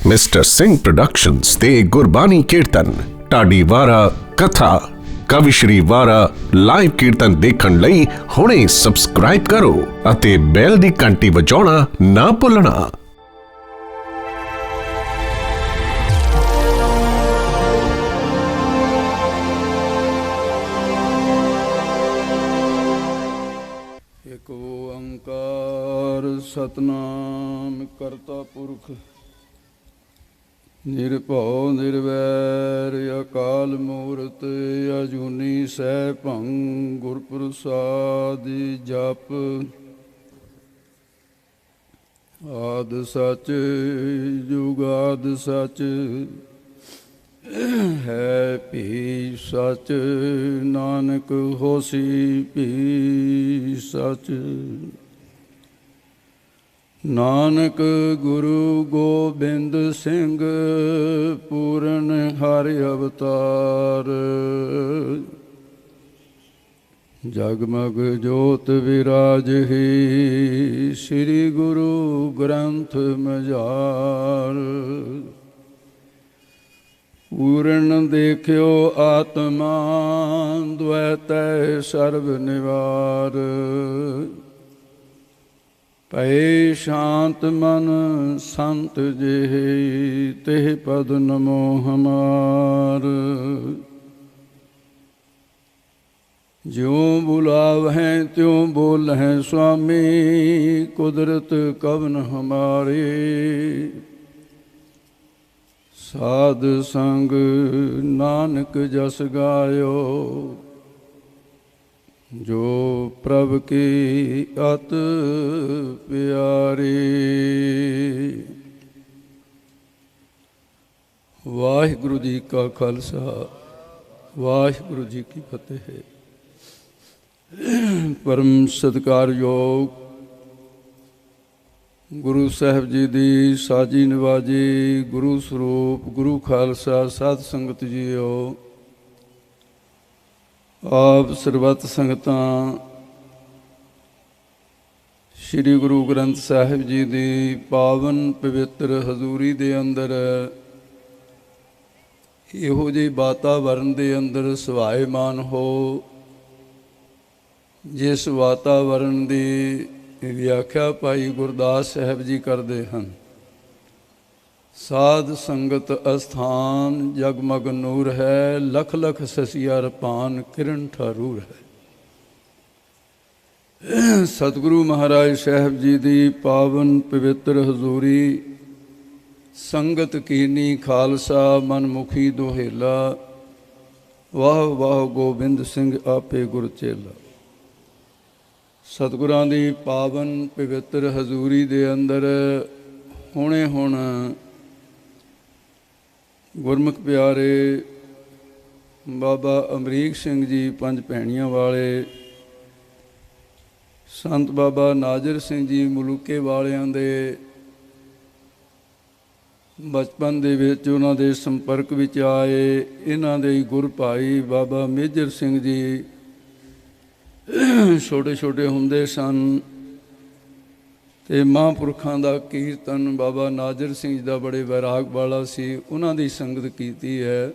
Mister Singh productions ਤੇ ਗੁਰਬਾਣੀ ਕੀਰਤਨ ਢਾਡੀ ਵਾਰਾ ਕਥਾ ਕਵਿਸ਼ਰੀ ਵਾਰਾ ਲਾਈਵ ਕੀਰਤਨ ਦੇਖਣ ਲਈ ਹੁਣੇ ਸਬਸਕ੍ਰਾਈਬ ਕਰੋ ਅਤੇ ਬੈਲ ਦੀ ਘੰਟੀ ਵਜਾਉਣਾ ਨਾ ਭੁੱਲਣਾ। ਇੱਕ ਓੰਕਾਰ ਸਤਨਾਮ ਕਰਤਾ ਪੁਰਖ ਨਿਰਭਉ ਨਿਰਵੈਰ ਅਕਾਲ ਮੂਰਤ ਅਜੂਨੀ ਸੈਭੰ ਗੁਰ ਪ੍ਰਸਾਦਿ ਜਪ। ਆਦਿ ਸਚ ਜੁਗਾਦਿ ਸਚ ਹੈ ਭੀ ਸਚ ਨਾਨਕ ਹੋਸੀ ਭੀ ਸਚ। ਨਾਨਕ ਗੁਰੂ ਗੋਬਿੰਦ ਸਿੰਘ ਪੂਰਨ ਹਰਿ ਅਵਤਾਰ। ਜਗਮਗ ਜੋਤ ਵਿਰਾਜਹੀ ਸ੍ਰੀ ਗੁਰੂ ਗ੍ਰੰਥ ਮਝਾਰ। ਪੂਰਨ ਦੇਖਿਓ ਆਤਮਾ ਦ્વੈਤੈ ਸਰਬ ਨਿਵਾਰ। ਭਏ ਸ਼ਾਂਤ ਮਨ ਸੰਤ ਜਿਹੇ ਤਿਹ ਪਦ ਨਮੋ ਹਮਾਰ। ਜਿਉ ਬੁਲਾਵਹਿ ਤਿਉ ਬੋਲਹਿ ਸੁਆਮੀ ਕੁਦਰਤ ਕਵਨ ਹਮਾਰੇ। ਸਾਧ ਸੰਗ ਨਾਨਕ ਜਸ ਗਾਇਓ ਜੋ ਪ੍ਰਭ ਕੀ ਅਤ ਪਿਆਰੀ। ਵਾਹਿਗੁਰੂ ਜੀ ਕਾ ਖਾਲਸਾ ਵਾਹਿਗੁਰੂ ਜੀ ਕੀ ਫਤਿਹ। ਪਰਮ ਸਤਿਕਾਰਯੋਗ ਗੁਰੂ ਸਾਹਿਬ ਜੀ ਦੀ ਸਾਜੀ ਨਿਵਾਜੀ ਗੁਰੂ ਸਰੂਪ ਗੁਰੂ ਖਾਲਸਾ ਸਾਧ ਸੰਗਤ ਜੀਓ। ਆਪ ਸਰਬੱਤ ਸੰਗਤਾਂ ਸ੍ਰੀ ਗੁਰੂ ਗ੍ਰੰਥ ਸਾਹਿਬ ਜੀ ਦੀ ਪਾਵਨ ਪਵਿੱਤਰ ਹਜ਼ੂਰੀ ਦੇ ਅੰਦਰ ਇਹੋ ਜਿਹੇ ਵਾਤਾਵਰਨ ਦੇ ਅੰਦਰ ਸਵਾਇਮਾਨ ਹੋ ਜਿਸ ਵਾਤਾਵਰਨ ਦੀ ਵਿਆਖਿਆ ਭਾਈ ਗੁਰਦਾਸ ਸਾਹਿਬ ਜੀ ਕਰਦੇ ਹਨ। ਸਾਧ ਸੰਗਤ ਅਸਥਾਨ ਜਗਮਗ ਨੂਰ ਹੈ ਲਖ ਲਖ ਸਸੀਆ ਰਪਾਨ ਕਿਰਨ ਠਾਰੂਰ ਹੈ। ਸਤਿਗੁਰੂ ਮਹਾਰਾਜ ਸਾਹਿਬ ਜੀ ਦੀ ਪਾਵਨ ਪਵਿੱਤਰ ਹਜ਼ੂਰੀ ਸੰਗਤ ਕੀਨੀ ਖਾਲਸਾ ਮਨਮੁਖੀ ਦੁਹੇਲਾ। ਵਾਹ ਵਾਹ ਗੋਬਿੰਦ ਸਿੰਘ ਆਪੇ ਗੁਰ ਚੇਲਾ। ਸਤਿਗੁਰਾਂ ਦੀ ਪਾਵਨ ਪਵਿੱਤਰ ਹਜ਼ੂਰੀ ਦੇ ਅੰਦਰ ਹੁਣੇ ਹੁਣ ਗੁਰਮੁਖ ਪਿਆਰੇ ਬਾਬਾ ਅਮਰੀਕ ਸਿੰਘ ਜੀ ਪੰਜ ਭੈਣੀਆਂ ਵਾਲੇ, ਸੰਤ ਬਾਬਾ ਨਾਜ਼ਰ ਸਿੰਘ ਜੀ ਮਲੂਕੇ ਵਾਲਿਆਂ ਦੇ ਬਚਪਨ ਦੇ ਵਿੱਚ ਉਹਨਾਂ ਦੇ ਸੰਪਰਕ ਵਿੱਚ ਆਏ। ਇਹਨਾਂ ਦੇ ਗੁਰ ਭਾਈ ਬਾਬਾ ਮੇਜਰ ਸਿੰਘ ਜੀ ਛੋਟੇ ਛੋਟੇ ਹੁੰਦੇ ਸਨ ਅਤੇ ਮਹਾਂਪੁਰਖਾਂ ਦਾ ਕੀਰਤਨ ਬਾਬਾ ਨਾਜ਼ਰ ਸਿੰਘ ਜੀ ਦਾ ਬੜੇ ਵੈਰਾਗ ਵਾਲਾ ਸੀ। ਉਹਨਾਂ ਦੀ ਸੰਗਤ ਕੀਤੀ ਹੈ।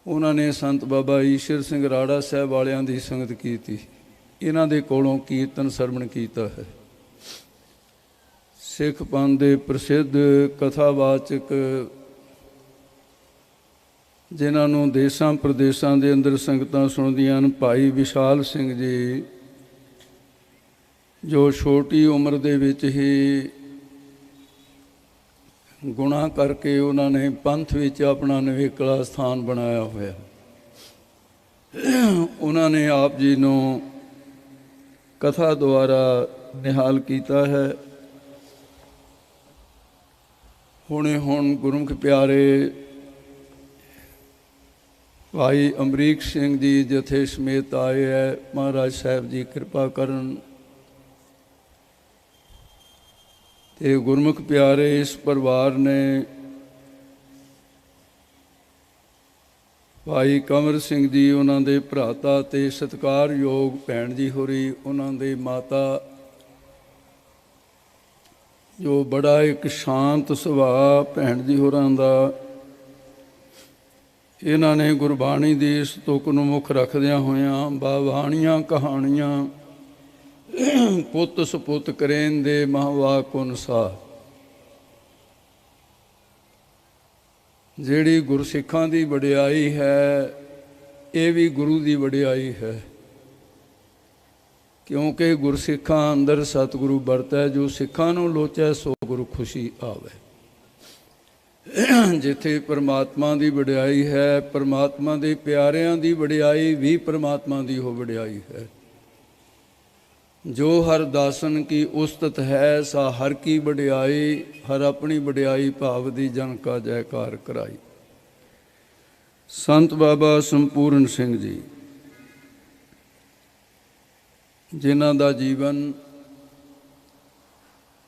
ਉਹਨਾਂ ਨੇ ਸੰਤ ਬਾਬਾ ਈਸ਼ਰ ਸਿੰਘ ਰਾੜਾ ਸਾਹਿਬ ਵਾਲਿਆਂ ਦੀ ਸੰਗਤ ਕੀਤੀ। ਇਹਨਾਂ ਦੇ ਕੋਲੋਂ ਕੀਰਤਨ ਸਰਵਣ ਕੀਤਾ ਹੈ। ਸਿੱਖ ਪੰਥ ਦੇ ਪ੍ਰਸਿੱਧ ਕਥਾਵਾਚਕ ਜਿਨ੍ਹਾਂ ਨੂੰ ਦੇਸ਼ਾਂ ਪ੍ਰਦੇਸ਼ਾਂ ਦੇ ਅੰਦਰ ਸੰਗਤਾਂ ਸੁਣਦੀਆਂ ਹਨ, ਭਾਈ ਵਿਸ਼ਾਲ ਸਿੰਘ ਜੀ ਜੋ ਛੋਟੀ ਉਮਰ ਦੇ ਵਿੱਚ ਹੀ ਗੁਨਾਹ ਕਰਕੇ ਉਹਨਾਂ ਨੇ ਪੰਥ ਵਿੱਚ ਆਪਣਾ ਨਿਵੇਕਲਾ ਸਥਾਨ ਬਣਾਇਆ ਹੋਇਆ। ਉਹਨਾਂ ਨੇ ਆਪ ਜੀ ਨੂੰ ਕਥਾ ਦੁਆਰਾ ਨਿਹਾਲ ਕੀਤਾ ਹੈ। ਹੁਣ ਗੁਰਮੁਖ ਪਿਆਰੇ ਭਾਈ ਅਮਰੀਕ ਸਿੰਘ ਜੀ ਜਥੇ ਸਮੇਤ ਆਏ ਹੈ। ਮਹਾਰਾਜ ਸਾਹਿਬ ਜੀ ਕਿਰਪਾ ਕਰਨ ਅਤੇ ਗੁਰਮੁਖ ਪਿਆਰੇ ਇਸ ਪਰਿਵਾਰ ਨੇ ਭਾਈ ਕੰਵਰ ਸਿੰਘ ਜੀ ਉਹਨਾਂ ਦੇ ਭਰਾਤਾ ਅਤੇ ਸਤਿਕਾਰਯੋਗ ਭੈਣ ਜੀ ਹੋਰੀ ਉਹਨਾਂ ਦੇ ਮਾਤਾ ਜੋ ਬੜਾ ਇੱਕ ਸ਼ਾਂਤ ਸੁਭਾਅ ਭੈਣ ਜੀ ਹੋਰਾਂ ਦਾ, ਇਹਨਾਂ ਨੇ ਗੁਰਬਾਣੀ ਦੀ ਇਸ ਤੁਕ ਨੂੰ ਮੁੱਖ ਰੱਖਦਿਆਂ ਹੋਇਆਂ ਬਾਣੀਆਂ ਕਹਾਣੀਆਂ ਪੁੱਤ ਸਪੁੱਤ ਕਰੇਨ ਦੇ ਮਹਾਵਾਕ ਅਨੁਸਾਰ ਜਿਹੜੀ ਗੁਰਸਿੱਖਾਂ ਦੀ ਵਡਿਆਈ ਹੈ, ਇਹ ਵੀ ਗੁਰੂ ਦੀ ਵਡਿਆਈ ਹੈ। ਕਿਉਂਕਿ ਗੁਰਸਿੱਖਾਂ ਅੰਦਰ ਸਤਿਗੁਰੂ ਵਰਤੈ, ਜੋ ਸਿੱਖਾਂ ਨੂੰ ਲੋਚੈ ਸੋ ਗੁਰੂ ਖੁਸ਼ੀ ਆਵੇ। ਜਿੱਥੇ ਪਰਮਾਤਮਾ ਦੀ ਵਡਿਆਈ ਹੈ, ਪਰਮਾਤਮਾ ਦੇ ਪਿਆਰਿਆਂ ਦੀ ਵਡਿਆਈ ਵੀ ਪਰਮਾਤਮਾ ਦੀ ਉਹ ਵਡਿਆਈ ਹੈ। ਜੋ ਹਰ ਦਾਸਨ ਕੀ ਉਸਤਤ ਹੈ, ਸਾ ਹਰ ਕੀ ਵਡਿਆਈ, ਹਰ ਆਪਣੀ ਵਡਿਆਈ ਭਾਵ ਦੀ ਜਨ ਕਾ ਜੈਕਾਰ ਕਰਾਈ। ਸੰਤ ਬਾਬਾ ਸੰਪੂਰਨ ਸਿੰਘ ਜੀ, ਜਿਨ੍ਹਾਂ ਦਾ ਜੀਵਨ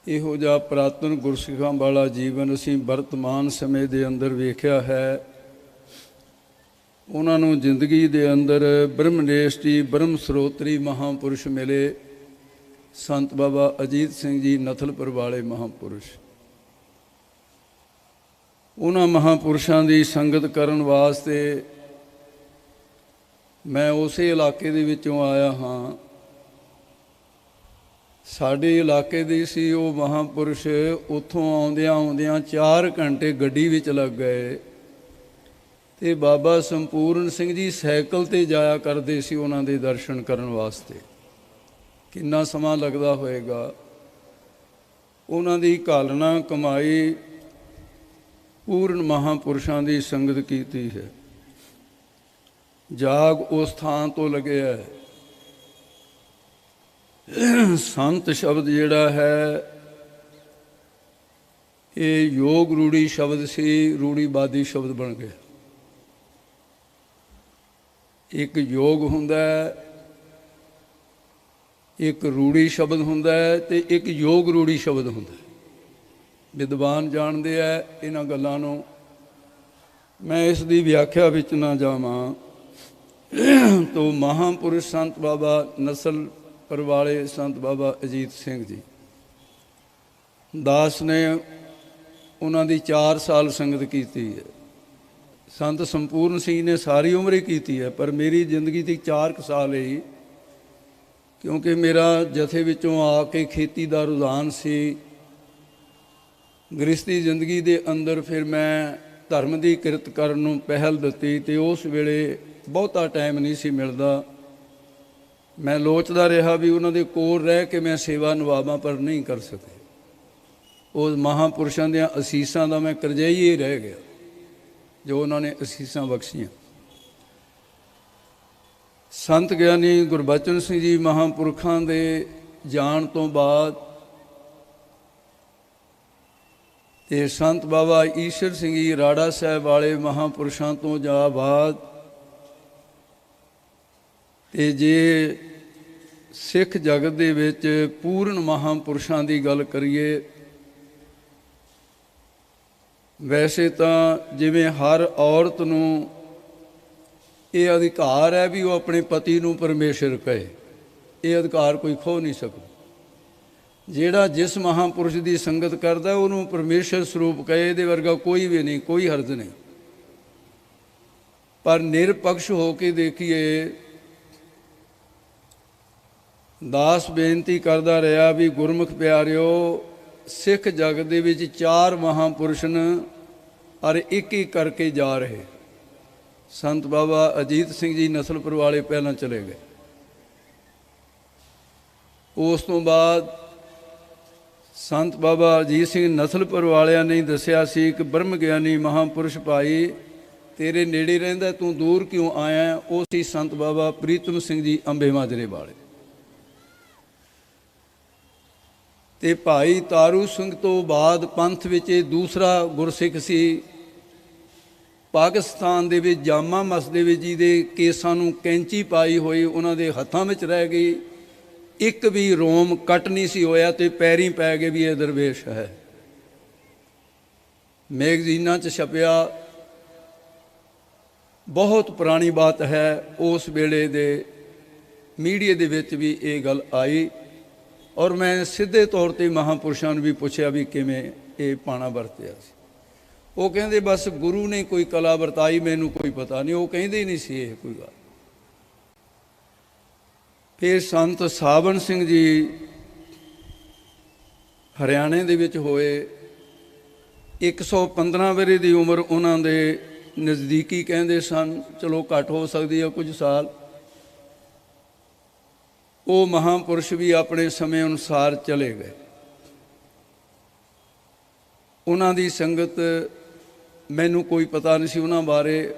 ਇਹੋ ਜਿਹਾ ਪੁਰਾਤਨ ਗੁਰਸਿੱਖਾਂ ਵਾਲਾ ਜੀਵਨ ਅਸੀਂ ਵਰਤਮਾਨ ਸਮੇਂ ਦੇ ਅੰਦਰ ਵੇਖਿਆ ਹੈ। ਉਹਨਾਂ ਨੂੰ ਜ਼ਿੰਦਗੀ ਦੇ ਅੰਦਰ ਬ੍ਰਹਮਨੇਸ਼ਟੀ ਬ੍ਰਹਮ ਸਰੋਤਰੀ ਮਹਾਂਪੁਰਸ਼ ਮਿਲੇ, ਸੰਤ ਬਾਬਾ ਅਜੀਤ ਸਿੰਘ ਜੀ ਨਥਲਪੁਰ ਵਾਲੇ ਮਹਾਂਪੁਰਸ਼। ਉਹਨਾਂ ਮਹਾਂਪੁਰਸ਼ਾਂ ਦੀ ਸੰਗਤ ਕਰਨ ਵਾਸਤੇ ਮੈਂ ਉਸੇ ਇਲਾਕੇ ਦੇ ਵਿੱਚੋਂ ਆਇਆ ਹਾਂ। ਸਾਡੇ ਇਲਾਕੇ ਦੇ ਸੀ ਉਹ ਮਹਾਂਪੁਰਸ਼। ਉੱਥੋਂ ਆਉਂਦਿਆਂ 4 ਘੰਟੇ ਗੱਡੀ ਵਿੱਚ ਲੱਗ ਗਏ ਅਤੇ ਬਾਬਾ ਸੰਪੂਰਨ ਸਿੰਘ ਜੀ ਸਾਈਕਲ 'ਤੇ ਜਾਇਆ ਕਰਦੇ ਸੀ ਉਹਨਾਂ ਦੇ ਦਰਸ਼ਨ ਕਰਨ ਵਾਸਤੇ। ਕਿੰਨਾ ਸਮਾਂ ਲੱਗਦਾ ਹੋਵੇਗਾ। ਉਹਨਾਂ ਦੀ ਘਾਲਣਾ ਕਮਾਈ ਪੂਰਨ ਮਹਾਂਪੁਰਸ਼ਾਂ ਦੀ ਸੰਗਤ ਕੀਤੀ ਹੈ। ਜਾਗ ਉਸ ਥਾਂ ਤੋਂ ਲੱਗਿਆ ਹੈ। ਸੰਤ ਸ਼ਬਦ ਜਿਹੜਾ ਹੈ ਇਹ ਯੋਗ ਰੂੜੀ ਸ਼ਬਦ ਸੀ, ਰੂੜੀਵਾਦੀ ਸ਼ਬਦ ਬਣ ਗਿਆ। ਇੱਕ ਯੋਗ ਹੁੰਦਾ, ਇੱਕ ਰੂੜੀ ਸ਼ਬਦ ਹੁੰਦਾ ਅਤੇ ਇੱਕ ਯੋਗ ਰੂੜੀ ਸ਼ਬਦ ਹੁੰਦਾ। ਵਿਦਵਾਨ ਜਾਣਦੇ ਹੈ ਇਹਨਾਂ ਗੱਲਾਂ ਨੂੰ, ਮੈਂ ਇਸ ਦੀ ਵਿਆਖਿਆ ਵਿੱਚ ਨਾ ਜਾਵਾਂ। ਤੋ ਮਹਾਂਪੁਰਸ਼ ਸੰਤ ਬਾਬਾ ਨਸਲ ਪਰ ਵਾਲੇ ਸੰਤ ਬਾਬਾ ਅਜੀਤ ਸਿੰਘ ਜੀ ਦਾਸ ਨੇ ਉਹਨਾਂ ਦੀ 4 ਸਾਲ ਸੰਗਤ ਕੀਤੀ ਹੈ। ਸੰਤ ਸੰਪੂਰਨ ਸਿੰਘ ਨੇ ਸਾਰੀ ਉਮਰ ਹੀ ਕੀਤੀ ਹੈ, ਪਰ ਮੇਰੀ ਜ਼ਿੰਦਗੀ ਦੀ 4 ਸਾਲ ਹੀ, ਕਿਉਂਕਿ ਮੇਰਾ ਜਥੇ ਵਿੱਚੋਂ ਆ ਕੇ ਖੇਤੀ ਦਾ ਰੁਝਾਨ ਸੀ। ਗ੍ਰਸਤੀ ਜ਼ਿੰਦਗੀ ਦੇ ਅੰਦਰ ਫਿਰ ਮੈਂ ਧਰਮ ਦੀ ਕਿਰਤ ਕਰਨ ਨੂੰ ਪਹਿਲ ਦਿੱਤੀ ਅਤੇ ਉਸ ਵੇਲੇ ਬਹੁਤਾ ਟਾਈਮ ਨਹੀਂ ਸੀ ਮਿਲਦਾ। ਮੈਂ ਲੋਚਦਾ ਰਿਹਾ ਵੀ ਉਹਨਾਂ ਦੇ ਕੋਲ ਰਹਿ ਕੇ ਮੈਂ ਸੇਵਾ ਨਿਭਾਵਾਂ, ਪਰ ਨਹੀਂ ਕਰ ਸਕੇ। ਉਸ ਮਹਾਂਪੁਰਸ਼ਾਂ ਦੀਆਂ ਅਸੀਸਾਂ ਦਾ ਮੈਂ ਕਰਜ਼ਈ ਹੀ ਰਹਿ ਗਿਆ, ਜੋ ਉਹਨਾਂ ਨੇ ਅਸੀਸਾਂ ਬਖਸ਼ੀਆਂ। ਸੰਤ ਗਿਆਨੀ ਗੁਰਬਚਨ ਸਿੰਘ ਜੀ ਮਹਾਂਪੁਰਖਾਂ ਦੇ ਜਾਣ ਤੋਂ ਬਾਅਦ ਤੇ ਸੰਤ ਬਾਬਾ ਈਸ਼ਰ ਸਿੰਘ ਜੀ ਰਾੜਾ ਸਾਹਿਬ ਵਾਲੇ ਮਹਾਂਪੁਰਸ਼ਾਂ ਤੋਂ ਜਾ ਬਾਅਦ ਤੇ ਜੇ ਸਿੱਖ ਜਗਤ ਦੇ ਵਿੱਚ ਪੂਰਨ ਮਹਾਂਪੁਰਸ਼ਾਂ ਦੀ ਗੱਲ ਕਰੀਏ, ਵੈਸੇ ਤਾਂ ਜਿਵੇਂ ਹਰ ਔਰਤ ਨੂੰ ਇਹ ਅਧਿਕਾਰ ਹੈ ਵੀ ਉਹ ਆਪਣੇ ਪਤੀ ਨੂੰ ਪਰਮੇਸ਼ਰ ਕਹੇ, ਇਹ ਅਧਿਕਾਰ ਕੋਈ ਖੋਹ ਨਹੀਂ ਸਕਦਾ। ਜਿਹੜਾ ਜਿਸ ਮਹਾਂਪੁਰਸ਼ ਦੀ ਸੰਗਤ ਕਰਦਾ ਉਹਨੂੰ ਪਰਮੇਸ਼ਰ ਸਰੂਪ ਕਹੇ, ਇਹਦੇ ਵਰਗਾ ਕੋਈ ਵੀ ਨਹੀਂ, ਕੋਈ ਹਰਜ਼ ਨਹੀਂ। ਪਰ ਨਿਰਪਕਸ਼ ਹੋ ਕੇ ਦੇਖੀਏ, ਦਾਸ ਬੇਨਤੀ ਕਰਦਾ ਰਿਹਾ ਵੀ ਗੁਰਮੁਖ ਪਿਆਰਿਓ, ਸਿੱਖ ਜਗਤ ਦੇ ਵਿੱਚ 4 ਮਹਾਂਪੁਰਸ਼ ਨੇ ਔਰ ਇੱਕ ਕਰਕੇ ਜਾ ਰਹੇ। ਸੰਤ ਬਾਬਾ ਅਜੀਤ ਸਿੰਘ ਜੀ ਨਸਲਪੁਰ ਵਾਲੇ ਪਹਿਲਾਂ ਚਲੇ ਗਏ। ਉਸ ਤੋਂ ਬਾਅਦ ਸੰਤ ਬਾਬਾ ਅਜੀਤ ਸਿੰਘ ਨਸਲਪੁਰ ਵਾਲਿਆਂ ਨੇ ਦੱਸਿਆ ਸੀ ਕਿ ਬ੍ਰਹਮ ਗਿਆਨੀ ਮਹਾਂਪੁਰਸ਼ ਭਾਈ ਤੇਰੇ ਨੇੜੇ ਰਹਿੰਦਾ, ਤੂੰ ਦੂਰ ਕਿਉਂ ਆਇਆ? ਉਹ ਸੀ ਸੰਤ ਬਾਬਾ ਪ੍ਰੀਤਮ ਸਿੰਘ ਜੀ ਅੰਬੇ ਮਾਜਰੇ ਵਾਲੇ। ਅਤੇ ਭਾਈ ਤਾਰੂ ਸਿੰਘ ਤੋਂ ਬਾਅਦ ਪੰਥ ਵਿੱਚ ਇਹ ਦੂਸਰਾ ਗੁਰਸਿੱਖ ਸੀ। ਪਾਕਿਸਤਾਨ ਦੇ ਵਿੱਚ ਜਾਮਾ ਮਸਜਿਦ ਵਿੱਚ ਜਿਹਦੇ ਕੇਸਾਂ ਨੂੰ ਕੈਂਚੀ ਪਾਈ ਹੋਈ ਉਹਨਾਂ ਦੇ ਹੱਥਾਂ ਵਿੱਚ ਰਹਿ ਗਈ, ਇੱਕ ਵੀ ਰੋਮ ਕੱਟ ਨਹੀਂ ਸੀ ਹੋਇਆ ਅਤੇ ਪੈਰੀਂ ਪੈ ਗਏ ਵੀ ਇਹ ਦਰਵੇਸ਼ ਹੈ। ਮੈਗਜ਼ੀਨਾਂ 'ਚ ਛਪਿਆ, ਬਹੁਤ ਪੁਰਾਣੀ ਬਾਤ ਹੈ। ਉਸ ਵੇਲੇ ਦੇ ਮੀਡੀਆ ਦੇ ਵਿੱਚ ਵੀ ਇਹ ਗੱਲ ਆਈ ਔਰ ਮੈਂ ਸਿੱਧੇ ਤੌਰ 'ਤੇ ਮਹਾਂਪੁਰਸ਼ਾਂ ਨੂੰ ਵੀ ਪੁੱਛਿਆ ਵੀ ਕਿਵੇਂ ਇਹ ਪਾਣਾ ਵਰਤਿਆ ਸੀ। ਉਹ ਕਹਿੰਦੇ ਬਸ ਗੁਰੂ ਨੇ ਕੋਈ ਕਲਾ ਵਰਤਾਈ, ਮੈਨੂੰ ਕੋਈ ਪਤਾ ਨਹੀਂ। ਉਹ ਕਹਿੰਦੇ ਹੀ ਨਹੀਂ ਸੀ ਇਹ ਕੋਈ ਗੱਲ। ਫਿਰ ਸੰਤ ਸਾਵਣ ਸਿੰਘ ਜੀ ਹਰਿਆਣੇ ਦੇ ਵਿੱਚ ਹੋਏ। 115 ਵਰ੍ਹੇ ਦੀ ਉਮਰ ਉਹਨਾਂ ਦੇ ਨਜ਼ਦੀਕੀ ਕਹਿੰਦੇ ਸਨ, ਚਲੋ ਘੱਟ ਹੋ ਸਕਦੀ ਹੈ ਕੁਝ ਸਾਲ। ਉਹ ਮਹਾਂਪੁਰਸ਼ ਵੀ ਆਪਣੇ ਸਮੇਂ ਅਨੁਸਾਰ ਚਲੇ ਗਏ। ਉਹਨਾਂ ਦੀ ਸੰਗਤ ਮੈਨੂੰ ਕੋਈ ਪਤਾ ਨਹੀਂ ਸੀ ਉਹਨਾਂ ਬਾਰੇ।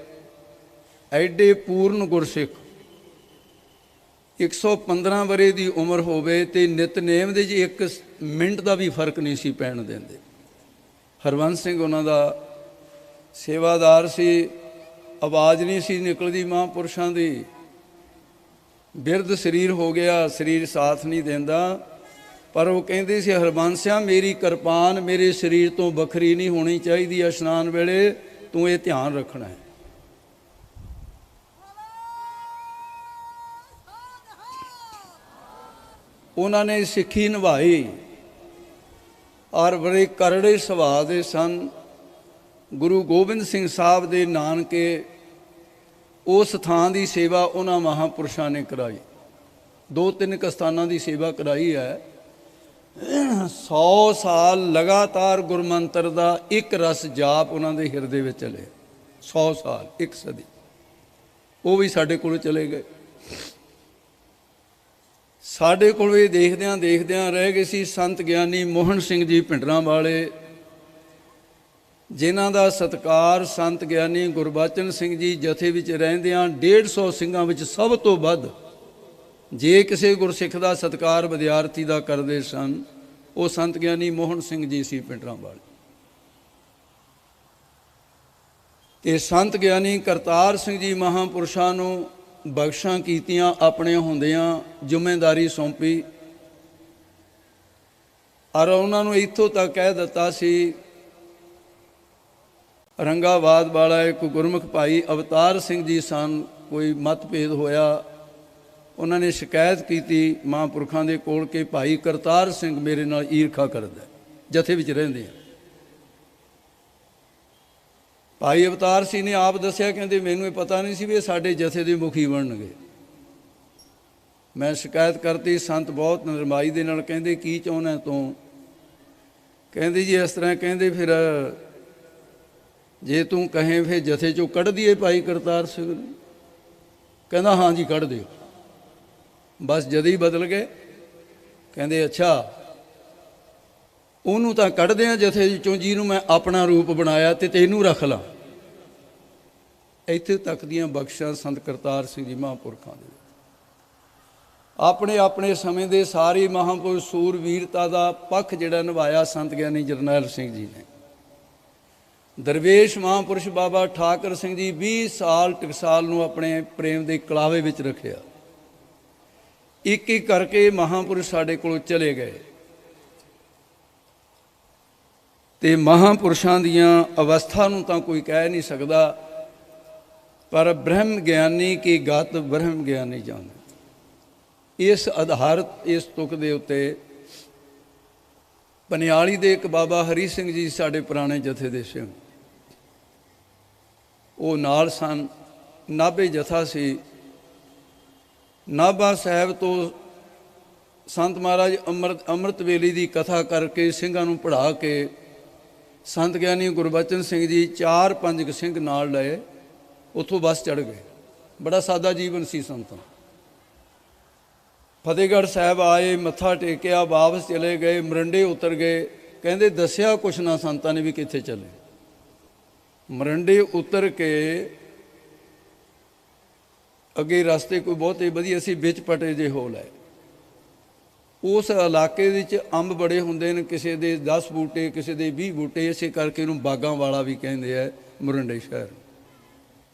ਐਡੇ ਪੂਰਨ ਗੁਰਸਿੱਖ 115 ਵਰ੍ਹੇ ਦੀ ਉਮਰ ਹੋਵੇ ਤੇ ਨਿਤਨੇਮ ਦੇ ਜੀ 1 ਮਿੰਟ ਦਾ ਵੀ ਫਰਕ ਨਹੀਂ ਸੀ ਪੈਣ ਦਿੰਦੇ। ਹਰਵੰਸ ਸਿੰਘ ਉਹਨਾਂ ਦਾ ਸੇਵਾਦਾਰ ਸੀ। ਆਵਾਜ਼ ਨਹੀਂ ਸੀ ਨਿਕਲਦੀ ਮਹਾਂਪੁਰਸ਼ਾਂ ਦੀ। ਬਿਰਧ ਸਰੀਰ ਹੋ ਗਿਆ, ਸਰੀਰ ਸਾਥ ਨਹੀਂ ਦਿੰਦਾ। ਪਰ ਉਹ ਕਹਿੰਦੇ ਸੀ, ਹਰਬੰਸਿਆ ਮੇਰੀ ਕਿਰਪਾਨ ਮੇਰੇ ਸਰੀਰ ਤੋਂ ਵੱਖਰੀ ਨਹੀਂ ਹੋਣੀ ਚਾਹੀਦੀ। ਇਸ਼ਨਾਨ ਵੇਲੇ ਤੂੰ ਇਹ ਧਿਆਨ ਰੱਖਣਾ ਹੈ। ਉਹਨਾਂ ਨੇ ਸਿੱਖੀ ਨਿਭਾਈ ਔਰ ਬੜੇ ਕਰੜੇ ਸੁਭਾਅ ਦੇ ਸਨ। ਗੁਰੂ ਗੋਬਿੰਦ ਸਿੰਘ ਸਾਹਿਬ ਦੇ ਨਾਨਕੇ ਉਸ ਥਾਂ ਦੀ ਸੇਵਾ ਉਹਨਾਂ ਮਹਾਂਪੁਰਸ਼ਾਂ ਨੇ ਕਰਾਈ। 2-3 ਕਸਤਾਨਾਂ ਦੀ ਸੇਵਾ ਕਰਾਈ ਹੈ। 100 ਸਾਲ ਲਗਾਤਾਰ ਗੁਰਮੰਤਰ ਦਾ ਇੱਕ ਰਸ ਜਾਪ ਉਹਨਾਂ ਦੇ ਹਿਰਦੇ ਵਿੱਚ ਚਲੇ। 100 ਸਾਲ, 1 ਸਦੀ। ਉਹ ਵੀ ਸਾਡੇ ਕੋਲ ਚਲੇ ਗਏ। ਸਾਡੇ ਕੋਲ ਇਹ ਦੇਖਦਿਆਂ ਦੇਖਦਿਆਂ ਰਹਿ ਗਏ ਸੀ ਸੰਤ ਗਿਆਨੀ ਮੋਹਨ ਸਿੰਘ ਜੀ ਭਿੰਡਰਾਂ ਵਾਲੇ, ਜਿਨ੍ਹਾਂ ਦਾ ਸਤਿਕਾਰ ਸੰਤ ਗਿਆਨੀ ਗੁਰਬਚਨ ਸਿੰਘ ਜੀ ਜਥੇ ਵਿੱਚ ਰਹਿੰਦਿਆਂ 150 ਸਿੰਘਾਂ ਵਿੱਚ ਸਭ ਤੋਂ ਵੱਧ ਜੇ ਕਿਸੇ ਗੁਰਸਿੱਖ ਦਾ ਸਤਿਕਾਰ ਵਿਦਿਆਰਥੀ ਦਾ ਕਰਦੇ ਸਨ, ਉਹ ਸੰਤ ਗਿਆਨੀ ਮੋਹਨ ਸਿੰਘ ਜੀ ਸੀ ਭਿੰਡਰਾਂ ਵਾਲੇ। ਤੇ ਸੰਤ ਗਿਆਨੀ ਕਰਤਾਰ ਸਿੰਘ ਜੀ ਮਹਾਂਪੁਰਸ਼ਾਂ ਨੂੰ ਬਖਸ਼ਾਂ ਕੀਤੀਆਂ, ਆਪਣੇ ਹੁੰਦਿਆਂ ਜ਼ਿੰਮੇਵਾਰੀ ਸੌਂਪੀ ਔਰ ਉਹਨਾਂ ਨੂੰ ਇੱਥੋਂ ਤੱਕ ਕਹਿ ਦਿੱਤਾ ਸੀ। ਰੰਗਾਬਾਦ ਵਾਲਾ ਇੱਕ ਗੁਰਮੁਖ ਭਾਈ ਅਵਤਾਰ ਸਿੰਘ ਜੀ ਸਨ, ਕੋਈ ਮਤਭੇਦ ਹੋਇਆ। ਉਹਨਾਂ ਨੇ ਸ਼ਿਕਾਇਤ ਕੀਤੀ ਮਹਾਂਪੁਰਖਾਂ ਦੇ ਕੋਲ ਕਿ ਭਾਈ ਕਰਤਾਰ ਸਿੰਘ ਮੇਰੇ ਨਾਲ ਈਰਖਾ ਕਰਦਾ, ਜਥੇ ਵਿੱਚ ਰਹਿੰਦੇ ਆ। ਭਾਈ ਅਵਤਾਰ ਸਿੰਘ ਨੇ ਆਪ ਦੱਸਿਆ, ਕਹਿੰਦੇ ਮੈਨੂੰ ਇਹ ਪਤਾ ਨਹੀਂ ਸੀ ਵੀ ਇਹ ਸਾਡੇ ਜਥੇ ਦੇ ਮੁਖੀ ਬਣਨਗੇ। ਮੈਂ ਸ਼ਿਕਾਇਤ ਕਰਤੀ। ਸੰਤ ਬਹੁਤ ਨਰਮਾਈ ਦੇ ਨਾਲ ਕਹਿੰਦੇ ਕੀ ਚਾਹੁੰਦਾ ਤੂੰ? ਕਹਿੰਦੇ ਜੀ ਇਸ ਤਰ੍ਹਾਂ। ਕਹਿੰਦੇ ਫਿਰ ਜੇ ਤੂੰ ਕਹੇ ਫਿਰ ਜਥੇ 'ਚੋਂ ਕੱਢ ਦਈਏ ਭਾਈ ਕਰਤਾਰ ਸਿੰਘ ਨੂੰ? ਕਹਿੰਦਾ ਹਾਂ ਜੀ ਕੱਢ ਦਿਓ। ਬਸ ਜਦ ਹੀ ਬਦਲ ਗਏ। ਕਹਿੰਦੇ ਅੱਛਾ ਉਹਨੂੰ ਤਾਂ ਕੱਢਦੇ ਆ ਜਥੇ 'ਚੋਂ ਜਿਹਨੂੰ ਮੈਂ ਆਪਣਾ ਰੂਪ ਬਣਾਇਆ ਤੇ ਤੈਨੂੰ ਰੱਖ ਲਾਂ। ਇੱਥੇ ਤੱਕ ਦੀਆਂ ਬਖਸ਼ਾਂ ਸੰਤ ਕਰਤਾਰ ਸਿੰਘ ਜੀ ਮਹਾਂਪੁਰਖਾਂ ਦੇ ਆਪਣੇ ਆਪਣੇ ਸਮੇਂ ਦੇ ਸਾਰੇ ਮਹਾਂਪੁਰਸ਼ ਸੂਰਵੀਰਤਾ ਦਾ ਪੱਖ ਜਿਹੜਾ ਨਿਭਾਇਆ ਸੰਤ ਗਿਆਨੀ ਜਰਨੈਲ ਸਿੰਘ ਜੀ ਨੇ। ਦਰਵੇਸ਼ ਮਹਾਂਪੁਰਸ਼ ਬਾਬਾ ਠਾਕਰ ਸਿੰਘ ਜੀ 20 ਸਾਲ ਟਕਸਾਲ ਨੂੰ ਆਪਣੇ ਪ੍ਰੇਮ ਦੇ ਕਲਾਵੇ ਵਿੱਚ ਰੱਖਿਆ। ਇੱਕ ਇੱਕ ਕਰਕੇ ਮਹਾਂਪੁਰਸ਼ ਸਾਡੇ ਕੋਲੋਂ ਚਲੇ ਗਏ ਤੇ ਮਹਾਂਪੁਰਸ਼ਾਂ ਦੀਆਂ ਅਵਸਥਾ ਨੂੰ ਤਾਂ ਕੋਈ ਕਹਿ ਨਹੀਂ ਸਕਦਾ, ਪਰ ਬ੍ਰਹਮ ਗਿਆਨੀ ਕੀ ਗਤ ਬ੍ਰਹਮ ਗਿਆਨੀ ਜਾਣੇ। ਇਸ ਆਧਾਰਿਤ ਇਸ ਤੁਕ ਦੇ ਉੱਤੇ ਪਨਿਆਲੀ ਦੇ ਇੱਕ ਬਾਬਾ ਹਰੀ ਸਿੰਘ ਜੀ ਸਾਡੇ ਪੁਰਾਣੇ ਜਥੇ ਦੇ ਸਿੰਘ, ਉਹ ਨਾਲ ਸਨ। ਨਾਭੇ ਜਥਾ ਸੀ। ਨਾਭਾ ਸਾਹਿਬ ਤੋਂ ਸੰਤ ਮਹਾਰਾਜ ਅੰਮ੍ਰਿਤ ਵੇਲੇ ਦੀ ਕਥਾ ਕਰਕੇ ਸਿੰਘਾਂ ਨੂੰ ਪੜ੍ਹਾ ਕੇ ਸੰਤ ਗਿਆਨੀ ਗੁਰਬਚਨ ਸਿੰਘ ਜੀ 4-5 ਸਿੰਘ ਨਾਲ ਲਏ, ਉੱਥੋਂ ਬੱਸ ਚੜ੍ਹ ਗਏ। ਬੜਾ ਸਾਦਾ ਜੀਵਨ ਸੀ ਸੰਤਾਂ। ਫਤਿਹਗੜ੍ਹ ਸਾਹਿਬ ਆਏ, ਮੱਥਾ ਟੇਕਿਆ, ਵਾਪਸ ਚਲੇ ਗਏ। ਮਰੰਡੇ ਉਤਰ ਗਏ। ਕਹਿੰਦੇ ਦੱਸਿਆ ਕੁਛ ਨਾ ਸੰਤਾਂ ਨੇ ਵੀ ਕਿੱਥੇ ਚੱਲੇ। ਮਰੰਡੇ ਉਤਰ ਕੇ ਅੱਗੇ ਰਸਤੇ ਕੋਈ ਬਹੁਤੇ ਵਧੀਆ ਸੀ, ਵਿੱਚ ਪਟੇ ਜਿਹੇ ਹੋ ਲਏ। ਉਸ ਇਲਾਕੇ ਵਿੱਚ ਅੰਬ ਬੜੇ ਹੁੰਦੇ ਨੇ, ਕਿਸੇ ਦੇ 10 ਬੂਟੇ, ਕਿਸੇ ਦੇ 20 ਬੂਟੇ। ਇਸੇ ਕਰਕੇ ਇਹਨੂੰ ਬਾਗਾਂ ਵਾਲਾ ਵੀ ਕਹਿੰਦੇ ਆ ਮੋਰਿੰਡੇ ਸ਼ਹਿਰ।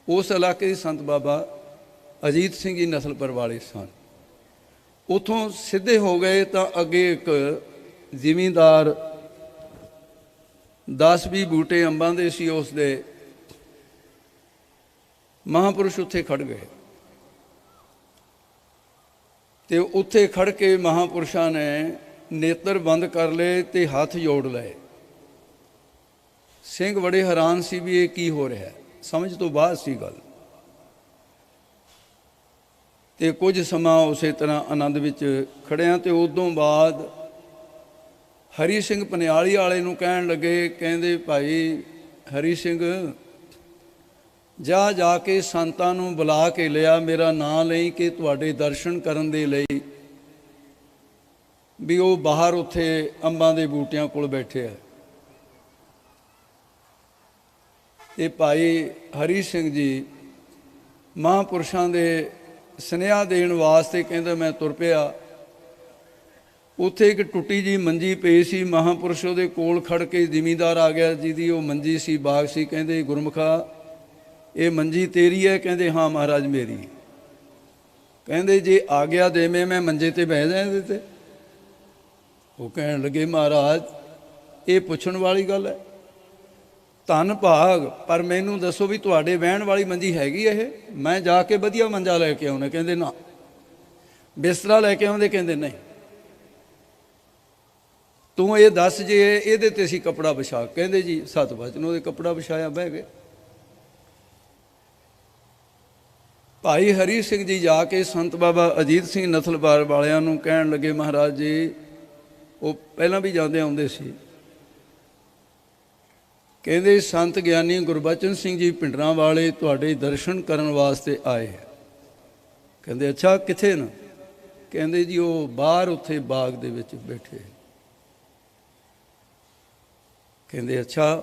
ਉਸ ਇਲਾਕੇ ਦੇ ਸੰਤ ਬਾਬਾ ਅਜੀਤ ਸਿੰਘ ਜੀ ਨਸਲ ਪਰਵਾਲੇ ਸਨ। ਉੱਥੋਂ ਸਿੱਧੇ ਹੋ ਗਏ ਤਾਂ ਅੱਗੇ ਇੱਕ ਜ਼ਿਮੀਂਦਾਰ 10-20 ਬੂਟੇ ਅੰਬਾਂ ਦੇ ਸੀ, ਉਸ ਦੇ ਮਹਾਂਪੁਰਸ਼ ਉੱਥੇ ਖੜ੍ਹ ਗਏ ਤੇ ਉੱਥੇ ਖੜ੍ਹ ਕੇ ਮਹਾਂਪੁਰਸ਼ਾਂ ਨੇ ਨੇਤਰ ਬੰਦ ਕਰ ਲਏ ਤੇ ਹੱਥ ਜੋੜ ਲਏ। ਸਿੰਘ ਬੜੇ ਹੈਰਾਨ ਸੀ ਵੀ ਇਹ ਕੀ ਹੋ ਰਿਹਾ, ਸਮਝ ਤੋਂ ਬਾਹਰ ਸੀ ਗੱਲ। ਤੇ ਕੁਝ ਸਮਾਂ ਉਸੇ ਤਰ੍ਹਾਂ ਆਨੰਦ ਵਿੱਚ ਖੜਿਆਂ ਤੇ ਉਦੋਂ ਬਾਅਦ ਹਰੀ ਸਿੰਘ ਪਨਿਆਲੀ ਵਾਲੇ ਨੂੰ ਕਹਿਣ ਲੱਗੇ, ਕਹਿੰਦੇ ਭਾਈ ਹਰੀ ਸਿੰਘ ਜਾ ਕੇ ਸੰਤਾਂ ਨੂੰ ਬੁਲਾ ਕੇ ਲਿਆ, ਮੇਰਾ ਨਾਂ ਲਈ ਕਿ ਤੁਹਾਡੇ ਦਰਸ਼ਨ ਕਰਨ ਦੇ ਲਈ ਵੀ ਉਹ ਬਾਹਰ ਉੱਥੇ ਅੰਬਾਂ ਦੇ ਬੂਟਿਆਂ ਕੋਲ ਬੈਠੇ ਆ। ਤੇ ਭਾਈ ਹਰੀ ਸਿੰਘ ਜੀ ਮਹਾਂਪੁਰਸ਼ਾਂ ਦੇ ਸੁਨੇਹਾ ਦੇਣ ਵਾਸਤੇ ਕਹਿੰਦਾ ਮੈਂ ਤੁਰ ਪਿਆ। ਉੱਥੇ ਇੱਕ ਟੁੱਟੀ ਜੀ ਮੰਜੀ ਪਈ ਸੀ। ਮਹਾਂਪੁਰਸ਼ ਉਹਦੇ ਕੋਲ ਖੜ ਕੇ ਜ਼ਿਮੀਂਦਾਰ ਆ ਗਿਆ ਜਿਹਦੀ ਉਹ ਮੰਜੀ ਸੀ, ਬਾਗ ਸੀ। ਕਹਿੰਦੇ ਗੁਰਮੁਖਾ ਇਹ ਮੰਜੀ ਤੇਰੀ ਹੈ? ਕਹਿੰਦੇ ਹਾਂ ਮਹਾਰਾਜ ਮੇਰੀ। ਕਹਿੰਦੇ ਜੇ ਆਗਿਆ ਦੇਵੇਂ ਮੈਂ ਮੰਜੇ ਤੇ ਬਹਿ ਜਾ ਇਹਦੇ ਤੇ। ਉਹ ਕਹਿਣ ਲੱਗੇ ਮਹਾਰਾਜ ਇਹ ਪੁੱਛਣ ਵਾਲੀ ਗੱਲ ਹੈ, ਧੰਨ ਭਾਗ, ਪਰ ਮੈਨੂੰ ਦੱਸੋ ਵੀ ਤੁਹਾਡੇ ਬਹਿਣ ਵਾਲੀ ਮੰਜੀ ਹੈਗੀ ਇਹ? ਮੈਂ ਜਾ ਕੇ ਵਧੀਆ ਮੰਜਾ ਲੈ ਕੇ ਆਉਣਾ। ਕਹਿੰਦੇ ਨਾ। ਬਿਸਤਰਾ ਲੈ ਕੇ ਆਉਂਦੇ? ਕਹਿੰਦੇ ਨਹੀਂ। ਤੂੰ ਇਹ ਦੱਸ ਜੇ ਇਹਦੇ ਤੇ ਅਸੀਂ ਕੱਪੜਾ ਵਿਛਾ। ਕਹਿੰਦੇ ਜੀ ਸਤ ਵਚਨ। ਉਹਦੇ ਕੱਪੜਾ ਵਿਛਾਇਆ, ਬਹਿ ਗਏ। ਭਾਈ ਹਰੀ ਸਿੰਘ ਜੀ ਜਾ ਕੇ ਸੰਤ ਬਾਬਾ ਅਜੀਤ ਸਿੰਘ ਨਸਲਵਾਰ ਵਾਲਿਆਂ ਨੂੰ ਕਹਿਣ ਲੱਗੇ ਮਹਾਰਾਜ ਜੀ, ਉਹ ਪਹਿਲਾਂ ਵੀ ਜਾਂਦੇ ਆਉਂਦੇ ਸੀ, ਕਹਿੰਦੇ ਸੰਤ ਗਿਆਨੀ ਗੁਰਬਚਨ ਸਿੰਘ ਜੀ ਭਿੰਡਰਾਂ ਵਾਲੇ ਤੁਹਾਡੇ ਦਰਸ਼ਨ ਕਰਨ ਵਾਸਤੇ ਆਏ ਹੈ। ਕਹਿੰਦੇ ਅੱਛਾ, ਕਿੱਥੇ ਨਾ? ਕਹਿੰਦੇ ਜੀ ਉਹ ਬਾਹਰ ਉੱਥੇ ਬਾਗ ਦੇ ਵਿੱਚ ਬੈਠੇ। ਕਹਿੰਦੇ ਅੱਛਾ,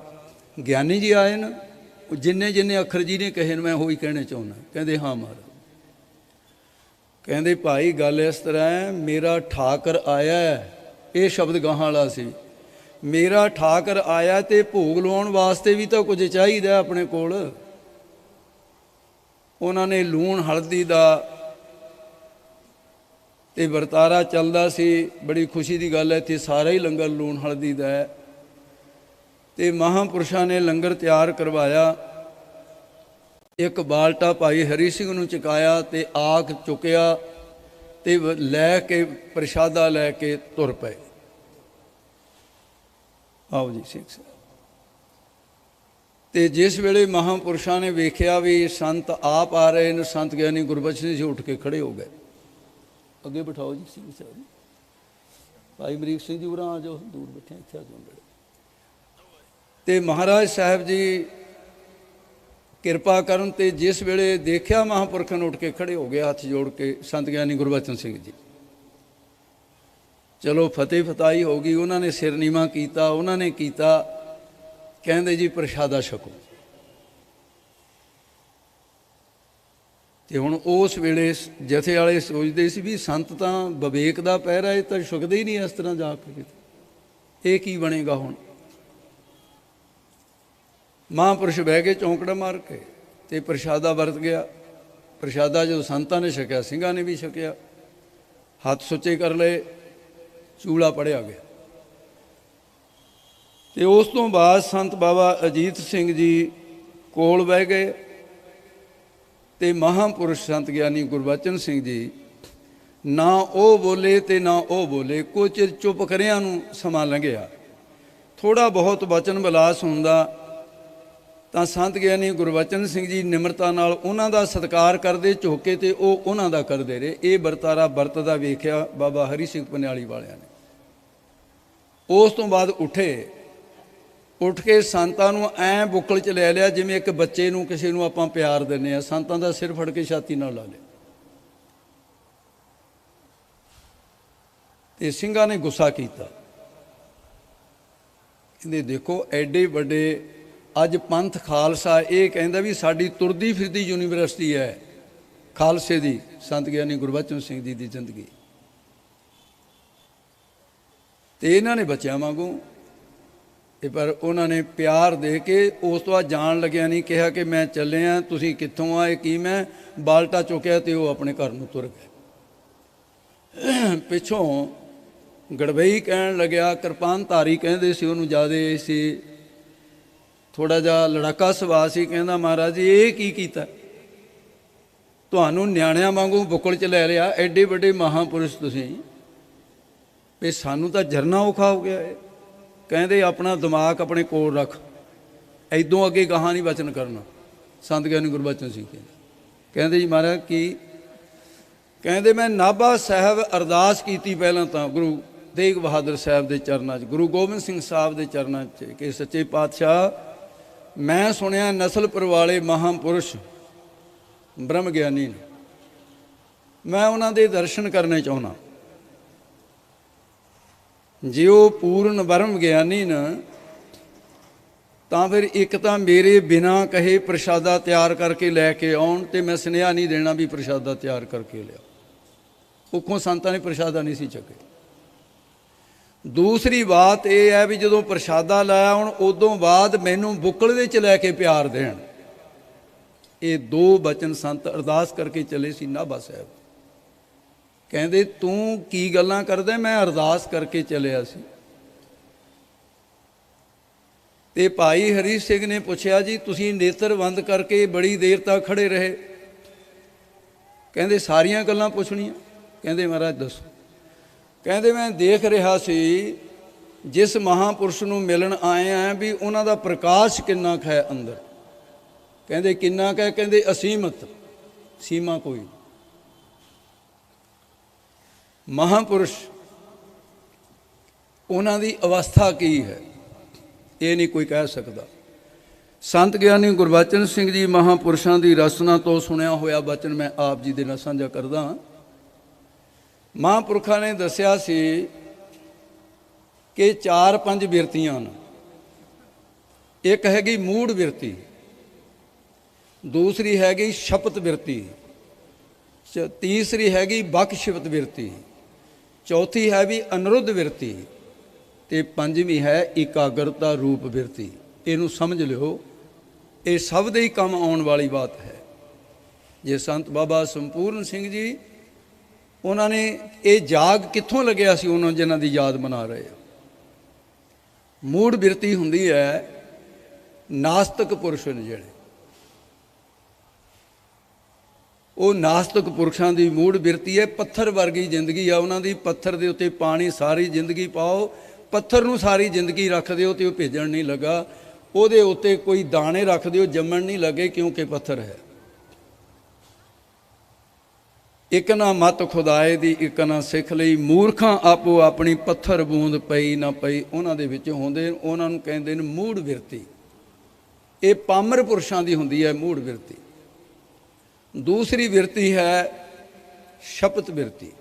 ਗਿਆਨੀ ਜੀ ਆਏ ਨਾ? ਜਿੰਨੇ ਅੱਖਰ ਜੀ ਨੇ ਕਹੇ ਮੈਂ ਉਹੀ ਕਹਿਣੇ ਚਾਹੁੰਦਾ। ਕਹਿੰਦੇ ਹਾਂ ਮਹਾਰਾਜ। ਕਹਿੰਦੇ ਭਾਈ ਗੱਲ ਇਸ ਤਰ੍ਹਾਂ ਹੈ, ਮੇਰਾ ਠਾਕਰ ਆਇਆ ਹੈ। ਇਹ ਸ਼ਬਦ ਗਾਹਾਂ ਵਾਲਾ ਸੀ, ਮੇਰਾ ਠਾਕਰ ਆਇਆ ਤੇ ਭੋਗ ਲਾਉਣ ਵਾਸਤੇ ਵੀ ਤਾਂ ਕੁਝ ਚਾਹੀਦਾ ਆਪਣੇ ਕੋਲ। ਉਹਨਾਂ ਨੇ ਲੂਣ ਹਲਦੀ ਦਾ ਤੇ ਵਰਤਾਰਾ ਚੱਲਦਾ ਸੀ। ਬੜੀ ਖੁਸ਼ੀ ਦੀ ਗੱਲ ਹੈ, ਇੱਥੇ ਸਾਰਾ ਹੀ ਲੰਗਰ ਲੂਣ ਹਲਦੀ ਦਾ ਹੈ। ਤੇ ਮਹਾਂਪੁਰਸ਼ਾਂ ਨੇ ਲੰਗਰ ਤਿਆਰ ਕਰਵਾਇਆ। ਇੱਕ ਬਾਲਟਾ ਭਾਈ ਹਰੀ ਸਿੰਘ ਨੂੰ ਚੁਕਾਇਆ ਤੇ ਆਖ ਚੁੱਕਿਆ ਤੇ ਲੈ ਕੇ ਪ੍ਰਸ਼ਾਦਾ ਲੈ ਕੇ ਤੁਰ ਪਏ। ਆਓ ਜੀ ਸਿੰਘ ਸਾਹਿਬ। ਤੇ ਜਿਸ ਵੇਲੇ ਮਹਾਂਪੁਰਸ਼ਾਂ ਨੇ ਵੇਖਿਆ ਵੀ ਸੰਤ ਆਪ ਆ ਰਹੇ ਨੇ, ਸੰਤ ਗਿਆਨੀ ਗੁਰਬਚਨ ਜੀ ਉੱਠ ਕੇ ਖੜੇ ਹੋ ਗਏ। ਅੱਗੇ ਬਿਠਾਓ ਜੀ ਸਿੰਘ ਸਾਹਿਬ। ਭਾਈ ਅਮਰੀਕ ਸਿੰਘ ਜੀ ਉਰਾਂ ਆ ਜਾਓ, ਦੂਰ ਬੈਠੇ ਇੱਥੇ ਆ ਜਾਓ। ਤੇ ਮਹਾਰਾਜ ਸਾਹਿਬ ਜੀ ਕਿਰਪਾ ਕਰਨ ਤੇ ਜਿਸ ਵੇਲੇ ਦੇਖਿਆ ਮਹਾਂਪੁਰਖਾਂ ਨੂੰ, ਉੱਠ ਕੇ ਖੜੇ ਹੋ ਗਏ ਹੱਥ ਜੋੜ ਕੇ ਸੰਤ ਗਿਆਨੀ ਗੁਰਬਚਨ ਸਿੰਘ ਜੀ। ਚਲੋ ਫਤਿਹ ਫਤਾਈ ਹੋ ਗਈ। ਉਹਨਾਂ ਨੇ ਸਿਰ ਨੀਵਾਂ ਕੀਤਾ, ਉਹਨਾਂ ਨੇ ਕੀਤਾ। ਕਹਿੰਦੇ ਜੀ ਪ੍ਰਸ਼ਾਦਾ ਛਕੋ। ਤੇ ਹੁਣ ਉਸ ਵੇਲੇ ਜਥੇ ਵਾਲੇ ਸੋਚਦੇ ਸੀ ਵੀ ਸੰਤ ਤਾਂ ਵਿਵੇਕ ਦਾ ਪਹਿਰਾ, ਇਹ ਤਾਂ ਛਕਦੇ ਹੀ ਨਹੀਂ ਇਸ ਤਰ੍ਹਾਂ ਜਾ ਕੇ, ਇਹ ਕੀ ਬਣੇਗਾ ਹੁਣ। ਮਹਾਂਪੁਰਸ਼ ਬਹਿ ਕੇ ਚੌਂਕੜਾ ਮਾਰ ਕੇ ਤੇ ਪ੍ਰਸ਼ਾਦਾ ਵਰਤ ਗਿਆ। ਪ੍ਰਸ਼ਾਦਾ ਜਦੋਂ ਸੰਤਾਂ ਨੇ ਛਕਿਆ, ਸਿੰਘਾਂ ਨੇ ਵੀ ਛਕਿਆ। ਹੱਥ ਸੁੱਚੇ ਕਰ ਲਏ, ਚੂਲਾ ਪੜਿਆ ਗਿਆ। ਤੇ ਉਸ ਤੋਂ ਬਾਅਦ ਸੰਤ ਬਾਬਾ ਅਜੀਤ ਸਿੰਘ ਜੀ ਕੋਲ ਬਹਿ ਗਏ ਤੇ ਮਹਾਂਪੁਰਸ਼ ਸੰਤ ਗਿਆਨੀ ਗੁਰਬਚਨ ਸਿੰਘ ਜੀ ਨਾ ਉਹ ਬੋਲੇ ਤੇ ਨਾ ਉਹ ਬੋਲੇ। ਕੁਝ ਚਿਰ ਚੁੱਪ ਕਰਿਆਂ ਨੂੰ ਸਮਾਂ ਲੰਘਿਆ। ਥੋੜ੍ਹਾ ਬਹੁਤ ਬਚਨ ਵਿਲਾਸ ਹੁੰਦਾ ਤਾਂ ਸੰਤ ਗਿਆਨੀ ਗੁਰਬਚਨ ਸਿੰਘ ਜੀ ਨਿਮਰਤਾ ਨਾਲ ਉਹਨਾਂ ਦਾ ਸਤਿਕਾਰ ਕਰਦੇ, ਝੁਕ ਕੇ ਤੇ ਉਹ ਉਹਨਾਂ ਦਾ ਕਰਦੇ ਰਹੇ। ਇਹ ਵਰਤਾਰਾ ਵਰਤਦਾ ਵੇਖਿਆ ਬਾਬਾ ਹਰੀ ਸਿੰਘ ਪਨਿਆਲੀ ਵਾਲਿਆਂ ਨੇ। ਉਸ ਤੋਂ ਬਾਅਦ ਉੱਠ ਕੇ ਸੰਤਾਂ ਨੂੰ ਐਂ ਬੁੱਕਲ 'ਚ ਲੈ ਲਿਆ ਜਿਵੇਂ ਇੱਕ ਬੱਚੇ ਨੂੰ ਕਿਸੇ ਨੂੰ ਆਪਾਂ ਪਿਆਰ ਦਿੰਦੇ ਹਾਂ। ਸੰਤਾਂ ਦਾ ਸਿਰ ਫੜ ਕੇ ਛਾਤੀ ਨਾਲ ਲਾ ਲਿਆ। ਤੇ ਸਿੰਘਾਂ ਨੇ ਗੁੱਸਾ ਕੀਤਾ। ਕਹਿੰਦੇ ਦੇਖੋ ਐਡੇ ਵੱਡੇ ਅੱਜ ਪੰਥ ਖਾਲਸਾ ਇਹ ਕਹਿੰਦਾ ਵੀ ਸਾਡੀ ਤੁਰਦੀ ਫਿਰਦੀ ਯੂਨੀਵਰਸਿਟੀ ਹੈ ਖਾਲਸੇ ਦੀ, ਸੰਤ ਗਿਆਨੀ ਗੁਰਬਚਨ ਸਿੰਘ ਜੀ ਦੀ ਜ਼ਿੰਦਗੀ। ਤੇ ਇਹਨਾਂ ਨੇ ਬੱਚਿਆਂ ਵਾਂਗੂ ਪਰ ਉਹਨਾਂ ਨੇ ਪਿਆਰ ਦੇ ਕੇ ਉਸ ਤੋਂ ਬਾਅਦ ਜਾਣ ਲੱਗਿਆ ਨਹੀਂ ਕਿਹਾ ਕਿ ਮੈਂ ਚੱਲਿਆ, ਤੁਸੀਂ ਕਿੱਥੋਂ ਆਏ, ਕੀ ਮੈਂ ਬਾਲਟਾ ਚੁੱਕਿਆ ਤੇ ਉਹ ਆਪਣੇ ਘਰ ਨੂੰ ਤੁਰ ਗਏ। ਪਿੱਛੋਂ ਗੜਬਈ ਕਹਿਣ ਲੱਗਿਆ, ਕਿਰਪਾਨ ਧਾਰੀ ਕਹਿੰਦੇ ਸੀ ਉਹਨੂੰ, ਜ਼ਿਆਦੇ ਸੀ ਥੋੜ੍ਹਾ ਜਿਹਾ ਲੜਾਕਾ ਸੁਭਾਅ ਸੀ। ਕਹਿੰਦਾ ਮਹਾਰਾਜ ਜੀ ਇਹ ਕੀ ਕੀਤਾ, ਤੁਹਾਨੂੰ ਨਿਆਣਿਆਂ ਵਾਂਗੂ ਬੁੱਕਲ 'ਚ ਲੈ ਲਿਆ, ਐਡੇ ਵੱਡੇ ਮਹਾਂਪੁਰਸ਼ ਤੁਸੀਂ, ਵੀ ਸਾਨੂੰ ਤਾਂ ਜਰਨਾ ਔਖਾ ਹੋ ਗਿਆ ਹੈ। ਕਹਿੰਦੇ ਆਪਣਾ ਦਿਮਾਗ ਆਪਣੇ ਕੋਲ ਰੱਖ, ਐਦੋਂ ਅੱਗੇ ਗਾਹਾਂ ਨਹੀਂ ਬਚਨ ਕਰਨਾ। ਸੰਤ ਗਿਆਨੀ ਗੁਰਬਚਨ ਸਿੰਘ ਕਹਿੰਦੇ ਜੀ ਮਹਾਰਾਜ ਕੀ ਕਹਿੰਦੇ, ਮੈਂ ਨਾਭਾ ਸਾਹਿਬ ਅਰਦਾਸ ਕੀਤੀ ਪਹਿਲਾਂ ਤਾਂ ਗੁਰੂ ਤੇਗ ਬਹਾਦਰ ਸਾਹਿਬ ਦੇ ਚਰਨਾਂ 'ਚ, ਗੁਰੂ ਗੋਬਿੰਦ ਸਿੰਘ ਸਾਹਿਬ ਦੇ ਚਰਨਾਂ 'ਚ ਕਿ ਸੱਚੇ ਪਾਤਸ਼ਾਹ, ਮੈਂ ਸੁਣਿਆ ਨਸਲ ਪਰਵਾਲੇ ਮਹਾਂਪੁਰਸ਼ ਬ੍ਰਹਮ ਗਿਆਨੀ ਨੇ, ਮੈਂ ਉਹਨਾਂ ਦੇ ਦਰਸ਼ਨ ਕਰਨੇ ਚਾਹੁੰਦਾ। ਜੇ ਉਹ ਪੂਰਨ ਬ੍ਰਹਮ ਗਿਆਨੀ ਨੇ ਤਾਂ ਫਿਰ ਇੱਕ ਤਾਂ ਮੇਰੇ ਬਿਨਾਂ ਕਹੇ ਪ੍ਰਸ਼ਾਦਾ ਤਿਆਰ ਕਰਕੇ ਲੈ ਕੇ ਆਉਣ, ਤੇ ਮੈਂ ਸੁਨੇਹਾ ਨਹੀਂ ਦੇਣਾ ਵੀ ਪ੍ਰਸ਼ਾਦਾ ਤਿਆਰ ਕਰਕੇ ਲਿਆ। ਉੱਖੋਂ ਸੰਤਾਂ ਨੇ ਪ੍ਰਸ਼ਾਦਾ ਨਹੀਂ ਸੀ ਚੱਕੇ। ਦੂਸਰੀ ਬਾਤ ਇਹ ਹੈ ਵੀ ਜਦੋਂ ਪ੍ਰਸ਼ਾਦਾ ਲਾਇਆ ਹੁਣ ਉਦੋਂ ਬਾਅਦ ਮੈਨੂੰ ਬੁੱਕਲ ਦੇ 'ਚ ਲੈ ਕੇ ਪਿਆਰ ਦੇਣ। ਇਹ ਦੋ ਬਚਨ ਸੰਤ ਅਰਦਾਸ ਕਰਕੇ ਚੱਲੇ ਸੀ ਨਾਭਾ ਸਾਹਿਬ। ਕਹਿੰਦੇ ਤੂੰ ਕੀ ਗੱਲਾਂ ਕਰਦਾ, ਮੈਂ ਅਰਦਾਸ ਕਰਕੇ ਚੱਲਿਆ ਸੀ। ਤੇ ਭਾਈ ਹਰੀ ਸਿੰਘ ਨੇ ਪੁੱਛਿਆ ਜੀ ਤੁਸੀਂ ਨੇਤਰ ਬੰਦ ਕਰਕੇ ਬੜੀ ਦੇਰ ਤੱਕ ਖੜੇ ਰਹੇ? ਕਹਿੰਦੇ ਸਾਰੀਆਂ ਗੱਲਾਂ ਪੁੱਛਣੀਆਂ। ਕਹਿੰਦੇ ਮਹਾਰਾਜ ਦੱਸੋ। ਕਹਿੰਦੇ ਮੈਂ ਦੇਖ ਰਿਹਾ ਸੀ ਜਿਸ ਮਹਾਂਪੁਰਸ਼ ਨੂੰ ਮਿਲਣ ਆਏ ਆ ਵੀ ਉਹਨਾਂ ਦਾ ਪ੍ਰਕਾਸ਼ ਕਿੰਨਾ ਕੁ ਹੈ ਅੰਦਰ। ਕਹਿੰਦੇ ਕਿੰਨਾ ਕੁ ਹੈ? ਕਹਿੰਦੇ ਅਸੀਮਤ, ਸੀਮਾ ਕੋਈ। ਮਹਾਂਪੁਰਸ਼ ਉਹਨਾਂ ਦੀ ਅਵਸਥਾ ਕੀ ਹੈ ਇਹ ਨਹੀਂ ਕੋਈ ਕਹਿ ਸਕਦਾ। ਸੰਤ ਗਿਆਨੀ ਗੁਰਬਚਨ ਸਿੰਘ ਜੀ ਮਹਾਂਪੁਰਸ਼ਾਂ ਦੀ ਰਚਨਾ ਤੋਂ ਸੁਣਿਆ ਹੋਇਆ ਬਚਨ ਮੈਂ ਆਪ ਜੀ ਦੇ ਨਾਲ ਸਾਂਝਾ ਕਰਦਾ ਹਾਂ। ਮਹਾਂਪੁਰਖਾਂ ਨੇ ਦੱਸਿਆ ਸੀ ਕਿ 4-5 ਬਿਰਤੀਆਂ ਨੇ। ਇੱਕ ਹੈਗੀ ਮੂੜ ਬਿਰਤੀ, ਦੂਸਰੀ ਹੈਗੀ ਸ਼ਪਤ ਬਿਰਤੀ, ਤੀਸਰੀ ਹੈਗੀ ਬਖਸ਼ਿਵਤ ਬਿਰਤੀ, ਚੌਥੀ ਹੈ ਵੀ ਅਨਿਰੁੱਧ ਬਿਰਤੀ, ਤੇ ਪੰਜਵੀਂ ਹੈ ਇਕਾਗਰਤਾ ਰੂਪ ਬਿਰਤੀ। ਇਹਨੂੰ ਸਮਝ ਲਿਓ, ਇਹ ਸਭ ਦੇ ਹੀ ਕੰਮ ਆਉਣ ਵਾਲੀ ਬਾਤ ਹੈ। ਜੇ ਸੰਤ ਬਾਬਾ ਸੰਪੂਰਨ ਸਿੰਘ ਜੀ ਉਹਨਾਂ ਨੇ ਇਹ ਜਾਗ ਕਿੱਥੋਂ ਲੱਗਿਆ ਸੀ ਉਹਨਾਂ ਜਿਨ੍ਹਾਂ ਦੀ ਯਾਦ ਮਨਾ ਰਹੇ ਆ। ਮੂੜ ਬਿਰਤੀ ਹੁੰਦੀ ਹੈ ਨਾਸਤਕ ਪੁਰਸ਼ ਨੇ ਜਿਹੜੇ, ਉਹ ਨਾਸਤਕ ਪੁਰਸ਼ਾਂ ਦੀ ਮੂੜ ਬਿਰਤੀ ਹੈ। ਪੱਥਰ ਵਰਗੀ ਜ਼ਿੰਦਗੀ ਆ ਉਹਨਾਂ ਦੀ। ਪੱਥਰ ਦੇ ਉੱਤੇ ਪਾਣੀ ਸਾਰੀ ਜ਼ਿੰਦਗੀ ਪਾਓ, ਪੱਥਰ ਨੂੰ ਸਾਰੀ ਜ਼ਿੰਦਗੀ ਰੱਖ ਦਿਓ ਤੇ ਉਹ ਭੇਜਣ ਨਹੀਂ ਲੱਗਾ। ਉਹਦੇ ਉੱਤੇ ਕੋਈ ਦਾਣੇ ਰੱਖ ਦਿਓ, ਜੰਮਣ ਨਹੀਂ ਲੱਗੇ, ਕਿਉਂਕਿ ਪੱਥਰ ਹੈ। ਇੱਕ ਨਾ ਮਤ ਖੁਦਾਏ ਦੀ, ਇੱਕ ਨਾ ਸਿੱਖ ਲਈ, ਮੂਰਖਾਂ ਆਪੋ ਆਪਣੀ, ਪੱਥਰ ਬੂੰਦ ਪਈ ਨਾ ਪਈ ਉਹਨਾਂ ਦੇ ਵਿੱਚ ਹੁੰਦੇ। ਉਹਨਾਂ ਨੂੰ ਕਹਿੰਦੇ ਨੇ ਮੂੜ ਬਿਰਤੀ। ਇਹ ਪਾਮਰ ਪੁਰਸ਼ਾਂ ਦੀ ਹੁੰਦੀ ਹੈ ਮੂੜ ਬਿਰਤੀ। ਦੂਸਰੀ ਬਿਰਤੀ ਹੈ ਸ਼ਪਤ ਬਿਰਤੀ।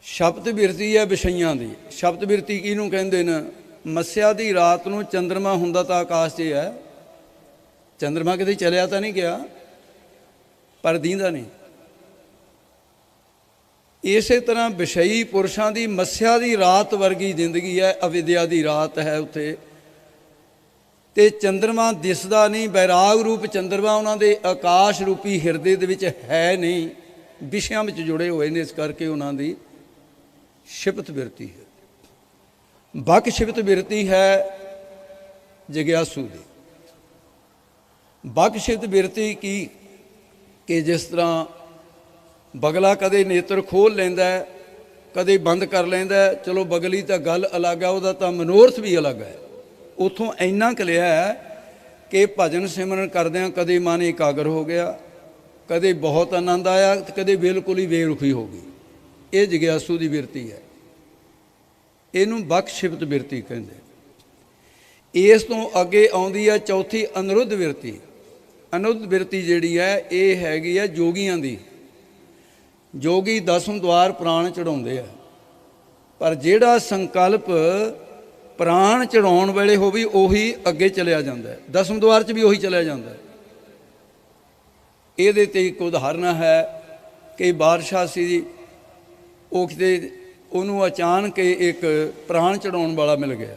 ਸ਼ਪਤ ਬਿਰਤੀ ਹੈ ਵਿਸ਼ਈਆਂ ਦੀ। ਸ਼ਪਤ ਬਿਰਤੀ ਕਿਹਨੂੰ ਕਹਿੰਦੇ ਨੇ? ਮੱਸਿਆ ਦੀ ਰਾਤ ਨੂੰ ਚੰਦਰਮਾ ਹੁੰਦਾ ਤਾਂ ਆਕਾਸ਼ 'ਚ ਹੈ, ਚੰਦਰਮਾ ਕਿਤੇ ਚਲਿਆ ਤਾਂ ਨਹੀਂ ਗਿਆ, ਪਰ ਦੀਂਦਾ ਨਹੀਂ। ਇਸੇ ਤਰ੍ਹਾਂ ਵਿਸ਼ਈ ਪੁਰਸ਼ਾਂ ਦੀ ਮੱਸਿਆ ਦੀ ਰਾਤ ਵਰਗੀ ਜ਼ਿੰਦਗੀ ਹੈ, ਅਵਿਦਿਆ ਦੀ ਰਾਤ ਹੈ ਉੱਥੇ, ਤੇ ਚੰਦਰਮਾ ਦਿਸਦਾ ਨਹੀਂ। ਬੈਰਾਗ ਰੂਪ ਚੰਦਰਮਾ ਉਹਨਾਂ ਦੇ ਆਕਾਸ਼ ਰੂਪੀ ਹਿਰਦੇ ਦੇ ਵਿੱਚ ਹੈ ਨਹੀਂ, ਵਿਸ਼ਿਆਂ ਵਿੱਚ ਜੁੜੇ ਹੋਏ ਨੇ, ਇਸ ਕਰਕੇ ਉਹਨਾਂ ਦੀ ਸ਼ਿਪਤ ਬਿਰਤੀ ਹੈ। ਬਖਸ਼ਿਵਤ ਬਿਰਤੀ ਹੈ ਜਗਿਆਸੂ ਦੀ। ਬਖਸ਼ਿਵਤ ਬਿਰਤੀ ਕੀ ਕਿ ਜਿਸ ਤਰ੍ਹਾਂ ਬਗਲਾ ਕਦੇ ਨੇਤਰ ਖੋਲ੍ਹ ਲੈਂਦਾ, ਕਦੇ ਬੰਦ ਕਰ ਲੈਂਦਾ। ਚਲੋ ਬਗਲੀ ਤਾਂ ਗੱਲ ਅਲੱਗ ਹੈ, ਉਹਦਾ ਤਾਂ ਮਨੋਰਥ ਵੀ ਅਲੱਗ ਹੈ। ਉੱਥੋਂ ਇੰਨਾ ਕੁ ਲਿਆ ਕਿ ਭਜਨ ਸਿਮਰਨ ਕਰਦਿਆਂ ਕਦੇ ਮਨ ਇਕਾਗਰ ਹੋ ਗਿਆ, ਕਦੇ ਬਹੁਤ ਆਨੰਦ ਆਇਆ, ਕਦੇ ਬਿਲਕੁਲ ਹੀ ਬੇਰੁਖੀ ਹੋ ਗਈ। ਇਹ ਜਗਿਆਸੂ ਦੀ ਬਿਰਤੀ ਹੈ। ਇਹਨੂੰ ਬਖਸ਼ਿਵਤ ਬਿਰਤੀ ਕਹਿੰਦੇ। ਇਸ ਤੋਂ ਅੱਗੇ ਆਉਂਦੀ ਹੈ ਚੌਥੀ ਅਨਿਰੁੱਧ ਬਿਰਤੀ। ਅਨਿਰੁੱਧ ਬਿਰਤੀ ਜਿਹੜੀ ਹੈ ਇਹ ਹੈਗੀ ਹੈ ਜੋਗੀਆਂ ਦੀ। ਜੋਗੀ 10 ਦੁਆਰ ਪ੍ਰਾਣ ਚੜਾਉਂਦੇ ਆ, ਪਰ ਜਿਹੜਾ ਸੰਕਲਪ ਪ੍ਰਾਣ ਚੜਾਉਣ ਵੇਲੇ ਹੋਵੇ ਉਹੀ ਅੱਗੇ ਚਲਿਆ ਜਾਂਦਾ ਹੈ। 10 ਦੁਆਰ 'ਚ ਵੀ ਉਹੀ ਚਲਿਆ ਜਾਂਦਾ ਹੈ। ਇਹਦੇ 'ਤੇ ਇੱਕ ਉਦਾਹਰਨ ਹੈ ਕਿ ਬਾਦਸ਼ਾਹ ਸੀ, ਉਹ ਕਿਤੇ ਉਹਨੂੰ ਅਚਾਨਕ ਇੱਕ ਪ੍ਰਾਣ ਚੜਾਉਣ ਵਾਲਾ ਮਿਲ ਗਿਆ।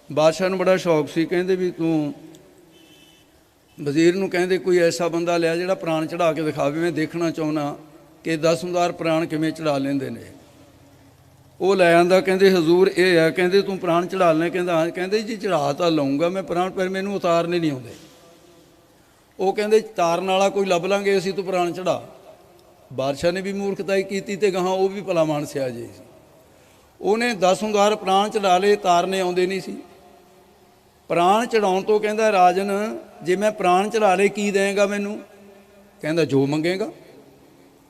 ਬਾਦਸ਼ਾਹ ਨੂੰ ਬੜਾ ਸ਼ੌਕ ਸੀ। ਕਹਿੰਦੇ ਵੀ ਤੂੰ ਵਜ਼ੀਰ ਨੂੰ ਕਹਿੰਦੇ ਕੋਈ ਐਸਾ ਬੰਦਾ ਲਿਆ ਜਿਹੜਾ ਪ੍ਰਾਣ ਚੜਾ ਕੇ ਦਿਖਾਵੇ, ਮੈਂ ਦੇਖਣਾ ਚਾਹੁੰਦਾ ਕਿ 10 ਦੁਆਰ ਪ੍ਰਾਣ ਕਿਵੇਂ ਚੜਾ ਲੈਂਦੇ ਨੇ। ਉਹ ਲੈ ਆਂਦਾ। ਕਹਿੰਦੇ ਹਜ਼ੂਰ ਇਹ ਹੈ। ਕਹਿੰਦੇ ਤੂੰ ਪ੍ਰਾਣ ਚੜਾ ਲੈ? ਕਹਿੰਦਾ ਹਾਂ। ਕਹਿੰਦੇ ਜੀ ਚੜਾ ਤਾਂ ਲਊਂਗਾ ਮੈਂ ਪ੍ਰਾਣ, ਪਰ ਮੈਨੂੰ ਉਤਾਰਨੇ ਨਹੀਂ ਆਉਂਦੇ। ਉਹ ਕਹਿੰਦੇ ਤਾਰਨ ਵਾਲਾ ਕੋਈ ਲੱਭ ਲਾਂਗੇ ਅਸੀਂ, ਤੂੰ ਪ੍ਰਾਣ ਚੜਾ। ਬਾਦਸ਼ਾਹ ਨੇ ਵੀ ਮੂਰਖਤਾਈ ਕੀਤੀ ਤੇ ਗਾਹਾਂ ਉਹ ਵੀ ਭਲਾ ਮਾਨਸਿਆ ਜੀ। ਉਹਨੇ 10 ਉਂਗਾਰ ਪ੍ਰਾਣ ਚੜਾ ਲਏ, ਤਾਰਨੇ ਆਉਂਦੇ ਨਹੀਂ ਸੀ। ਪ੍ਰਾਣ ਚੜਾਉਣ ਤੋਂ ਕਹਿੰਦਾ ਰਾਜਨ ਜੇ ਮੈਂ ਪ੍ਰਾਣ ਚੜਾ ਲਏ ਕੀ ਦੇਂਗਾ ਮੈਨੂੰ? ਕਹਿੰਦਾ ਜੋ ਮੰਗੇਗਾ।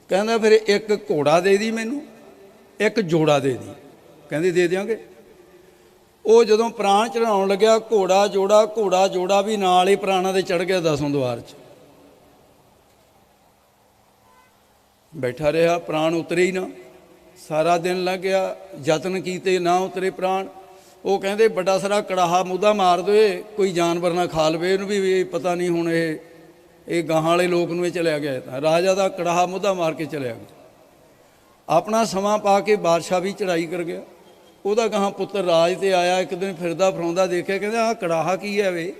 ਕਹਿੰਦਾ ਫਿਰ ਇੱਕ ਘੋੜਾ ਦੇ ਦੀ ਮੈਨੂੰ, ਇੱਕ ਜੋੜਾ ਦੇ ਦੀ। ਕਹਿੰਦੇ ਦੇ ਦਿਆਂਗੇ। ਉਹ ਜਦੋਂ ਪ੍ਰਾਣ ਚੜਾਉਣ ਲੱਗਿਆ ਘੋੜਾ ਜੋੜਾ ਵੀ ਨਾਲ ਹੀ ਪ੍ਰਾਣਾਂ ਦੇ ਚੜ ਗਿਆ 10ਵੇਂ ਦੁਆਰ 'ਚ ਬੈਠਾ ਰਿਹਾ। ਪ੍ਰਾਣ ਉਤਰੇ ਹੀ ਨਾ। ਸਾਰਾ ਦਿਨ ਲੰਘ ਗਿਆ, ਯਤਨ ਕੀਤੇ ਨਾ ਉਤਰੇ ਪ੍ਰਾਣ। ਉਹ ਕਹਿੰਦੇ ਵੱਡਾ ਸਾਰਾ ਕੜਾਹਾ ਮੁੱਦਾ ਮਾਰ ਦੇ, ਕੋਈ ਜਾਨਵਰ ਨਾ ਖਾ ਲਵੇ ਇਹਨੂੰ ਵੀ ਪਤਾ ਨਹੀਂ ਹੁਣ ਇਹ ਗਾਹਾਂ ਵਾਲੇ ਲੋਕ ਨੂੰ ਇਹ ਚਲਿਆ ਗਿਆ। ਤਾਂ ਰਾਜਾ ਦਾ ਕੜਾਹਾ ਮੁੱਦਾ ਮਾਰ ਕੇ ਚਲਿਆ ਗਿਆ। ਆਪਣਾ ਸਮਾਂ ਪਾ ਕੇ ਬਾਦਸ਼ਾਹ ਵੀ ਚੜ੍ਹਾਈ ਕਰ ਗਿਆ। ਉਹਦਾ ਗਾਹਾਂ ਪੁੱਤਰ ਰਾਜ 'ਤੇ ਆਇਆ। ਇੱਕ ਦਿਨ ਫਿਰਦਾ ਫਰਾਉਂਦਾ ਦੇਖਿਆ, ਕਹਿੰਦਾ ਆਹ ਕੜਾਹਾ ਕੀ ਹੈ ਵੇ?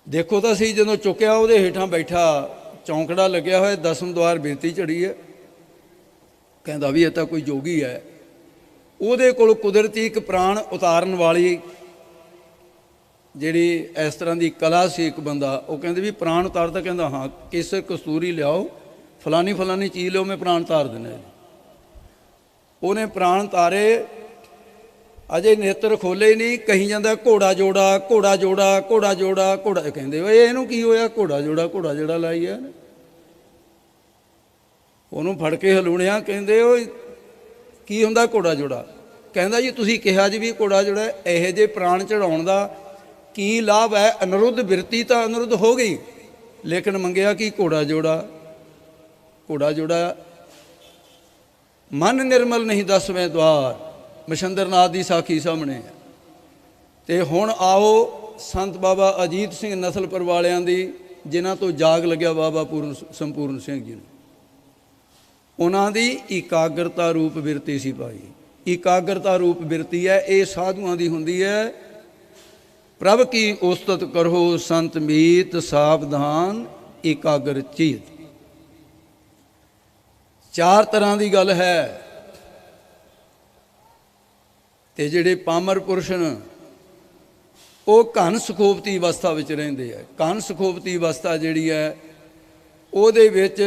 ਦੇਖੋ ਤਾਂ ਸਹੀ। ਜਦੋਂ ਚੁੱਕਿਆ ਉਹਦੇ ਹੇਠਾਂ ਬੈਠਾ ਚੌਂਕੜਾ ਲੱਗਿਆ ਹੋਇਆ, 10ਵੇਂ ਦੁਆਰ ਬਿਰਤੀ ਚੜੀ ਹੈ। ਕਹਿੰਦਾ ਵੀ ਇਹ ਤਾਂ ਕੋਈ ਜੋਗੀ ਹੈ। ਉਹਦੇ ਕੋਲ ਕੁਦਰਤੀ ਇੱਕ ਪ੍ਰਾਣ ਉਤਾਰਨ ਵਾਲੀ ਜਿਹੜੀ ਇਸ ਤਰ੍ਹਾਂ ਦੀ ਕਲਾ ਸੀ ਇੱਕ ਬੰਦਾ। ਉਹ ਕਹਿੰਦੇ ਵੀ ਪ੍ਰਾਣ ਉਤਾਰਦਾ। ਕਹਿੰਦਾ ਹਾਂ, ਕੇਸਰ ਕਸਤੂਰੀ ਲਿਆਓ, ਫਲਾਨੀ ਚੀਜ਼ ਲਿਓ, ਮੈਂ ਪ੍ਰਾਣ ਉਤਾਰ ਦੇਣਾ। ਉਹਨੇ ਪ੍ਰਾਣ ਤਾਰੇ, ਅਜੇ ਨੇਤਰ ਖੋਲੇ ਨਹੀਂ, ਕਹੀ ਜਾਂਦਾ ਘੋੜਾ ਜੋੜਾ। ਕਹਿੰਦੇ ਓਏ ਇਹਨੂੰ ਕੀ ਹੋਇਆ? ਘੋੜਾ ਜੋੜਾ ਲਾਈ ਆ। ਉਹਨੂੰ ਫੜ ਕੇ ਹਲੂਣਿਆ। ਕਹਿੰਦੇ ਓਏ ਕੀ ਹੁੰਦਾ ਘੋੜਾ ਜੋੜਾ? ਕਹਿੰਦਾ ਜੀ ਤੁਸੀਂ ਕਿਹਾ ਜੀ ਵੀ ਘੋੜਾ ਜੋੜਾ। ਇਹੋ ਜਿਹੇ ਪ੍ਰਾਣ ਚੜਾਉਣ ਦਾ ਕੀ ਲਾਭ ਹੈ? ਅਨਿਰੁੱਧ ਬਿਰਤੀ ਤਾਂ ਅਨਿਰੁੱਧ ਹੋ ਗਈ, ਲੇਕਿਨ ਮੰਗਿਆ ਕੀ? ਘੋੜਾ ਜੋੜਾ। ਮਨ ਨਿਰਮਲ ਨਹੀਂ 10ਵੇਂ ਦੁਆਰ, ਮਛੰਦਰਨਾਥ ਦੀ ਸਾਖੀ ਸਾਹਮਣੇ ਹੈ। ਤੇ ਹੁਣ ਆਓ ਸੰਤ ਬਾਬਾ ਅਜੀਤ ਸਿੰਘ ਨਸਲਪੁਰ ਵਾਲਿਆਂ ਦੀ, ਜਿਨ੍ਹਾਂ ਤੋਂ ਜਾਗ ਲੱਗਿਆ ਬਾਬਾ ਸੰਪੂਰਨ ਸਿੰਘ ਜੀ ਨੂੰ। ਉਹਨਾਂ ਦੀ ਇਕਾਗਰਤਾ ਰੂਪ ਬਿਰਤੀ ਸੀ ਭਾਈ। ਇਕਾਗਰਤਾ ਰੂਪ ਬਿਰਤੀ ਹੈ, ਇਹ ਸਾਧੂਆਂ ਦੀ ਹੁੰਦੀ ਹੈ। ਪ੍ਰਭ ਕੀ ਉਸਤਤ ਕਰੋ ਸੰਤ ਮੀਤ, ਸਾਵਧਾਨ ਇਕਾਗਰ ਚੀਤ। 4 ਤਰ੍ਹਾਂ ਦੀ ਗੱਲ ਹੈ। ਤੇ ਜਿਹੜੇ ਪਾਮਰ ਪੁਰਸ਼ ਨੇ ਉਹ ਘਨ ਸੁਖੋਪਤੀ ਅਵਸਥਾ ਵਿੱਚ ਰਹਿੰਦੇ ਆ। ਘਨ ਸੁਖੋਪਤੀ ਅਵਸਥਾ ਜਿਹੜੀ ਹੈ ਉਹਦੇ ਵਿੱਚ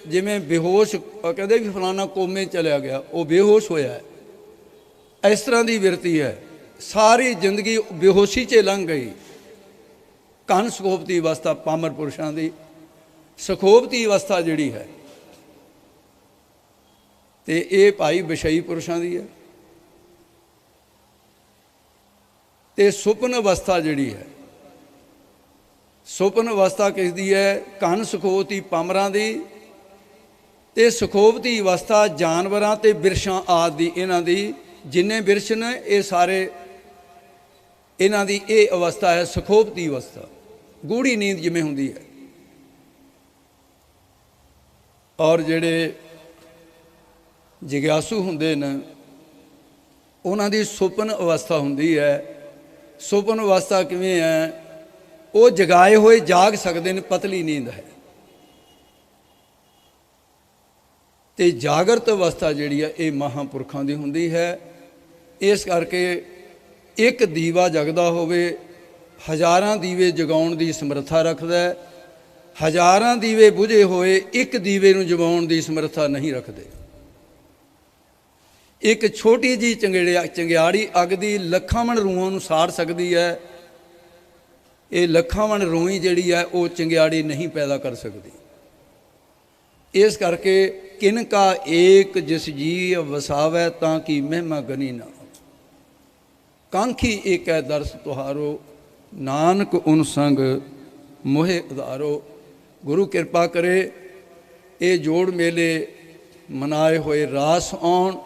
ਜਿਵੇਂ ਬੇਹੋਸ਼, ਕਹਿੰਦੇ ਵੀ ਫਲਾਣਾ ਕੋਮੇ ਚਲਿਆ ਗਿਆ, ਉਹ ਬੇਹੋਸ਼ ਹੋਇਆ, ਇਸ ਤਰ੍ਹਾਂ ਦੀ ਬਿਰਤੀ ਹੈ। ਸਾਰੀ ਜ਼ਿੰਦਗੀ ਬੇਹੋਸ਼ੀ 'ਚ ਲੰਘ ਗਈ। ਘਨ ਸੁਖੋਪਤੀ ਅਵਸਥਾ ਪਾਮਰ ਪੁਰਸ਼ਾਂ ਦੀ। ਸੁਖੋਪਤੀ ਅਵਸਥਾ ਜਿਹੜੀ ਹੈ ਤੇ ਇਹ ਭਾਈ ਵਿਸ਼ਈ ਪੁਰਸ਼ਾਂ ਦੀ ਹੈ। ਤੇ ਸੁਪਨ ਅਵਸਥਾ ਜਿਹੜੀ ਹੈ, ਸੁਪਨ ਅਵਸਥਾ ਕਿਸ ਦੀ ਹੈ? ਘਨ ਸੁਖੋਪਤੀ ਪਾਮਰਾਂ ਦੀ। ਤੇ ਸੁਖੋਪਤੀ ਅਵਸਥਾ ਜਾਨਵਰਾਂ ਤੇ ਬਿਰਛਾਂ ਆਦਿ ਦੀ। ਇਹਨਾਂ ਦੀ ਜਿੰਨੇ ਬਿਰਛ ਨੇ ਇਹ ਸਾਰੇ, ਇਹਨਾਂ ਦੀ ਇਹ ਅਵਸਥਾ ਹੈ ਸੁਖੋਪਤੀ ਅਵਸਥਾ। ਗੂੜੀ ਨੀਂਦ ਜਿਵੇਂ ਹੁੰਦੀ ਹੈ। ਔਰ ਜਿਹੜੇ ਜਿਗਿਆਸੂ ਹੁੰਦੇ ਨੇ ਉਹਨਾਂ ਦੀ ਸੁਪਨ ਅਵਸਥਾ ਹੁੰਦੀ ਹੈ। ਸੁਪਨ ਅਵਸਥਾ ਕਿਵੇਂ ਹੈ? ਉਹ ਜਗਾਏ ਹੋਏ ਜਾਗ ਸਕਦੇ ਨੇ, ਪਤਲੀ ਨੀਂਦ ਹੈ। ਤੇ ਜਾਗਰਤ ਅਵਸਥਾ ਜਿਹੜੀ ਹੈ ਇਹ ਮਹਾਂਪੁਰਖਾਂ ਦੀ ਹੁੰਦੀ ਹੈ। ਇਸ ਕਰਕੇ ਇੱਕ ਦੀਵਾ ਜਗਦਾ ਹੋਵੇ, ਹਜ਼ਾਰਾਂ ਦੀਵੇ ਜਗਾਉਣ ਦੀ ਸਮਰੱਥਾ ਰੱਖਦਾ ਹੈ। ਹਜ਼ਾਰਾਂ ਦੀਵੇ ਬੁਝੇ ਹੋਏ ਇੱਕ ਦੀਵੇ ਨੂੰ ਜਗਾਉਣ ਦੀ ਸਮਰੱਥਾ ਨਹੀਂ ਰੱਖਦੇ। ਇੱਕ ਛੋਟੀ ਜਿਹੀ ਚੰਗਿਆੜੀ ਅੱਗ ਦੀ ਲੱਖਾਂ ਮਣ ਰੂਹਾਂ ਨੂੰ ਸਾੜ ਸਕਦੀ ਹੈ। ਇਹ ਲੱਖਾਂ ਮਣ ਰੂਹੀ ਜਿਹੜੀ ਹੈ ਉਹ ਚੰਗਿਆੜੀ ਨਹੀਂ ਪੈਦਾ ਕਰ ਸਕਦੀ। ਇਸ ਕਰਕੇ ਕਿਨ ਕਾ ਏਕ ਜਿਸ ਜੀ ਵਸਾਵੈ ਤਾਂ ਕੀ ਮਹਿਮਾ ਗਨੀ ਨਾ। ਕਾਂਖੀ ਏਕੈ ਦਰਸ ਤੁਹਾਰੋ, ਨਾਨਕ ਉਨ ਸੰਗ ਮੋਹਿ ਉਧਾਰੋ। ਗੁਰੂ ਕਿਰਪਾ ਕਰੇ ਇਹ ਜੋੜ ਮੇਲੇ ਮਨਾਏ ਹੋਏ ਰਾਸ ਆਉਣ।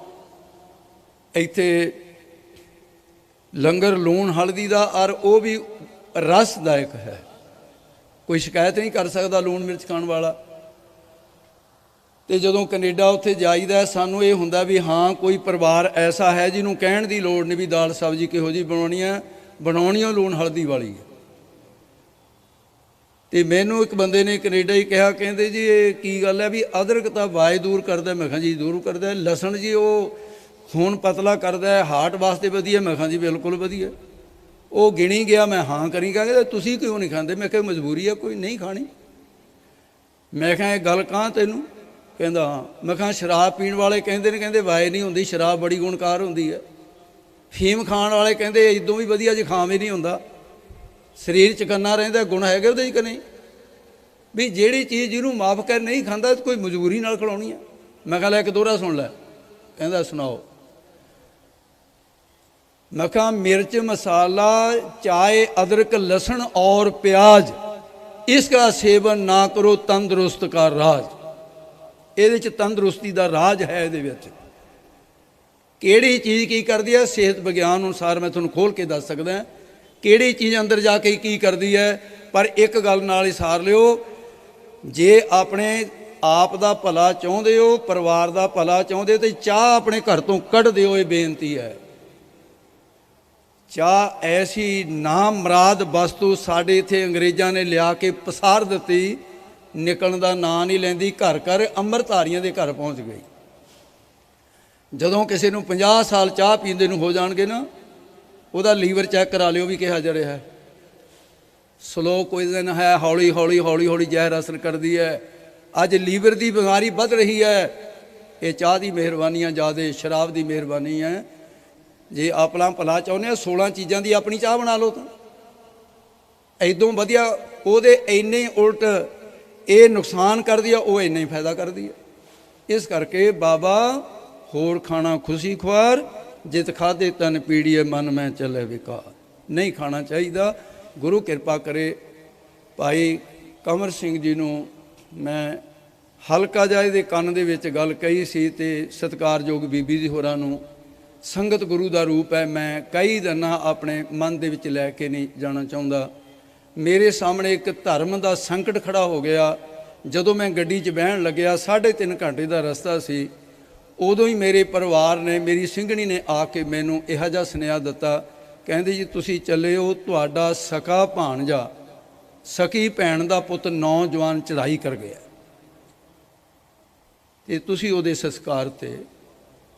ਇੱਥੇ ਲੰਗਰ ਲੂਣ ਹਲਦੀ ਦਾ, ਔਰ ਉਹ ਵੀ ਰਸਦਾਇਕ ਹੈ। ਕੋਈ ਸ਼ਿਕਾਇਤ ਨਹੀਂ ਕਰ ਸਕਦਾ ਲੂਣ ਮਿਰਚ ਖਾਣ ਵਾਲਾ। ਤੇ ਜਦੋਂ ਕੈਨੇਡਾ ਉੱਥੇ ਜਾਈਦਾ ਸਾਨੂੰ ਇਹ ਹੁੰਦਾ ਵੀ ਹਾਂ ਕੋਈ ਪਰਿਵਾਰ ਐਸਾ ਹੈ ਜਿਹਨੂੰ ਕਹਿਣ ਦੀ ਲੋੜ ਨਹੀਂ ਵੀ ਦਾਲ ਸਬਜ਼ੀ ਕਿਹੋ ਜਿਹੀ ਬਣਾਉਣੀ ਉਹ ਲੂਣ ਹਲਦੀ ਵਾਲੀ ਹੈ। ਤੇ ਮੈਨੂੰ ਇੱਕ ਬੰਦੇ ਨੇ ਕੈਨੇਡਾ ਹੀ ਕਿਹਾ, ਕਹਿੰਦੇ ਜੀ ਇਹ ਕੀ ਗੱਲ ਹੈ ਵੀ ਅਦਰਕ ਤਾਂ ਵਾਏ ਦੂਰ ਕਰਦਾ। ਮੈਂ ਕਿਹਾ ਜੀ ਦੂਰ ਕਰਦਾ। ਲਸਣ ਜੀ ਉਹ ਖੂਨ ਪਤਲਾ ਕਰਦਾ ਹੈ, ਹਾਰਟ ਵਾਸਤੇ ਵਧੀਆ। ਮੈਂ ਕਿਹਾ ਜੀ ਬਿਲਕੁਲ ਵਧੀਆ। ਉਹ ਗਿਣੀ ਗਿਆ, ਮੈਂ ਹਾਂ ਕਰੀ ਗਿਆ। ਕਹਿੰਦਾ ਤੁਸੀਂ ਕਿਉਂ ਨਹੀਂ ਖਾਂਦੇ? ਮੈਂ ਕਿਹਾ ਮਜਬੂਰੀ ਆ, ਕੋਈ ਨਹੀਂ ਖਾਣੀ। ਮੈਂ ਕਿਹਾ ਇਹ ਗੱਲ ਕਾਂ ਤੈਨੂੰ? ਕਹਿੰਦਾ ਹਾਂ। ਮੈਂ ਕਿਹਾ ਸ਼ਰਾਬ ਪੀਣ ਵਾਲੇ ਕਹਿੰਦੇ ਨੇ ਕਹਿੰਦੇ ਵਾਏ ਨਹੀਂ ਹੁੰਦੀ, ਸ਼ਰਾਬ ਬੜੀ ਗੁਣਕਾਰ ਹੁੰਦੀ ਹੈ। ਫੀਮ ਖਾਣ ਵਾਲੇ ਕਹਿੰਦੇ ਇਦੋਂ ਵੀ ਵਧੀਆ ਜ਼ੁਕਾਮ ਹੀ ਨਹੀਂ ਹੁੰਦਾ, ਸਰੀਰ ਚਕੰਨਾ ਰਹਿੰਦਾ, ਗੁਣ ਹੈਗੇ ਉਹਦੇ 'ਚ ਕਿ ਨਹੀਂ। ਵੀ ਜਿਹੜੀ ਚੀਜ਼ ਜਿਹਨੂੰ ਮਾਫ ਕਰ ਨਹੀਂ ਖਾਂਦਾ ਕੋਈ ਮਜਬੂਰੀ ਨਾਲ ਖਿਲਾਉਣੀ ਆ। ਮੈਂ ਕਿਹਾ ਲੈ ਇੱਕ ਦੋਹਰਾ ਸੁਣ ਲੈ। ਕਹਿੰਦਾ ਸੁਣਾਓ। मैं कहा मिर्च मसाला चाय अदरक लहसुन और प्याज इसका सेवन ना करो, तंदुरुस्त का राज। ਇਹਦੇ 'ਚ ਤੰਦਰੁਸਤੀ ਦਾ ਰਾਜ ਹੈ। ਇਹਦੇ ਵਿੱਚ ਕਿਹੜੀ ਚੀਜ਼ ਕੀ ਕਰਦੀ ਹੈ, ਸਿਹਤ ਵਿਗਿਆਨ ਅਨੁਸਾਰ ਮੈਂ ਤੁਹਾਨੂੰ ਖੋਲ ਕੇ ਦੱਸ ਸਕਦਾ ਕਿਹੜੀ ਚੀਜ਼ ਅੰਦਰ ਜਾ ਕੇ ਕੀ ਕਰਦੀ ਹੈ। ਪਰ ਇੱਕ ਗੱਲ ਨਾਲ ਹੀ ਸਾਰ ਲਿਓ, ਜੇ ਆਪਣੇ ਆਪ ਦਾ ਭਲਾ ਚਾਹੁੰਦੇ ਹੋ, ਪਰਿਵਾਰ ਦਾ ਭਲਾ ਚਾਹੁੰਦੇ ਹੋ, ਤੇ ਚਾਹ ਆਪਣੇ ਘਰ ਤੋਂ ਕੱਢ ਦਿਓ। ਇਹ ਬੇਨਤੀ ਹੈ। ਚਾਹ ਐਸੀ ਨਾ ਮਰਾਦ ਵਸਤੂ ਸਾਡੇ ਇੱਥੇ ਅੰਗਰੇਜ਼ਾਂ ਨੇ ਲਿਆ ਕੇ ਪਸਾਰ ਦਿੱਤੀ, ਨਿਕਲਣ ਦਾ ਨਾਂ ਨਹੀਂ ਲੈਂਦੀ, ਘਰ ਘਰ ਅੰਮ੍ਰਿਤਧਾਰੀਆਂ ਦੇ ਘਰ ਪਹੁੰਚ ਗਈ। ਜਦੋਂ ਕਿਸੇ ਨੂੰ 50 ਸਾਲ ਚਾਹ ਪੀਂਦੇ ਨੂੰ ਹੋ ਜਾਣਗੇ ਨਾ, ਉਹਦਾ ਲੀਵਰ ਚੈੱਕ ਕਰਾ ਲਿਓ ਵੀ ਕਿਹਾ ਜਾ ਰਿਹਾ ਹੈ। ਸਲੋ ਪੋਇਜ਼ਨ ਹੈ, ਹੌਲੀ ਹੌਲੀ ਹੌਲੀ ਹੌਲੀ ਜ਼ਹਿਰ ਅਸਰ ਕਰਦੀ ਹੈ। ਅੱਜ ਲੀਵਰ ਦੀ ਬਿਮਾਰੀ ਵੱਧ ਰਹੀ ਹੈ। ਇਹ ਚਾਹ ਦੀ ਮਿਹਰਬਾਨੀ, ਜ਼ਿਆਦਾ ਸ਼ਰਾਬ ਦੀ ਮਿਹਰਬਾਨੀ ਹੈ। ਜੇ ਆਪਣਾ ਭਲਾ ਚਾਹੁੰਦੇ ਆ, 16 ਚੀਜ਼ਾਂ ਦੀ ਆਪਣੀ ਚਾਹ ਬਣਾ ਲਓ ਤਾਂ ਐਦੋਂ ਵਧੀਆ। ਉਹਦੇ ਇੰਨੇ ਉਲਟ ਇਹ ਨੁਕਸਾਨ ਕਰਦੀ ਆ, ਉਹ ਇੰਨਾ ਹੀ ਫਾਇਦਾ ਕਰਦੀ ਆ। ਇਸ ਕਰਕੇ ਬਾਬਾ ਹੋਰ ਖਾਣਾ ਖੁਸ਼ੀ ਖੁਆਰ, ਜਿਤ ਖਾਦੇ ਤਨ ਪੀੜੀਏ ਮਨ ਮੈਂ ਚੱਲੇ ਵਿਕਾਰ। ਨਹੀਂ ਖਾਣਾ ਚਾਹੀਦਾ। ਗੁਰੂ ਕਿਰਪਾ ਕਰੇ। ਭਾਈ ਕਮਰ ਸਿੰਘ ਜੀ ਨੂੰ ਮੈਂ ਹਲਕਾ ਜਿਹਾ ਇਹਦੇ ਕੰਨ ਦੇ ਵਿੱਚ ਗੱਲ ਕਹੀ ਸੀ, ਤੇ ਸਤਿਕਾਰਯੋਗ ਬੀਬੀ ਜੀ ਹੋਰਾਂ ਨੂੰ, ਸੰਗਤ ਗੁਰੂ ਦਾ ਰੂਪ ਹੈ। ਮੈਂ ਕਈ ਦਿਨਾਂ ਆਪਣੇ ਮਨ ਦੇ ਵਿੱਚ ਲੈ ਕੇ ਨਹੀਂ ਜਾਣਾ ਚਾਹੁੰਦਾ। ਮੇਰੇ ਸਾਹਮਣੇ ਇੱਕ ਧਰਮ ਦਾ ਸੰਕਟ ਖੜਾ ਹੋ ਗਿਆ। ਜਦੋਂ ਮੈਂ ਗੱਡੀ 'ਚ ਬਹਿਣ ਲੱਗਿਆ, 3.5 ਘੰਟੇ ਦਾ ਰਸਤਾ ਸੀ, ਉਦੋਂ ਹੀ ਮੇਰੇ ਪਰਿਵਾਰ ਨੇ, ਮੇਰੀ ਸਿੰਘਣੀ ਨੇ ਆ ਕੇ ਮੈਨੂੰ ਇਹੋ ਜਿਹਾ ਸੁਨੇਹਾ ਦਿੱਤਾ। ਕਹਿੰਦੇ ਜੀ ਤੁਸੀਂ ਚੱਲੇ ਹੋ, ਤੁਹਾਡਾ ਸਕਾ ਭਾਣਜਾ, ਸਕੀ ਭੈਣ ਦਾ ਪੁੱਤ ਨੌਜਵਾਨ ਚੜ੍ਹਾਈ ਕਰ ਗਿਆ, ਤੇ ਤੁਸੀਂ ਉਹਦੇ ਸੰਸਕਾਰ 'ਤੇ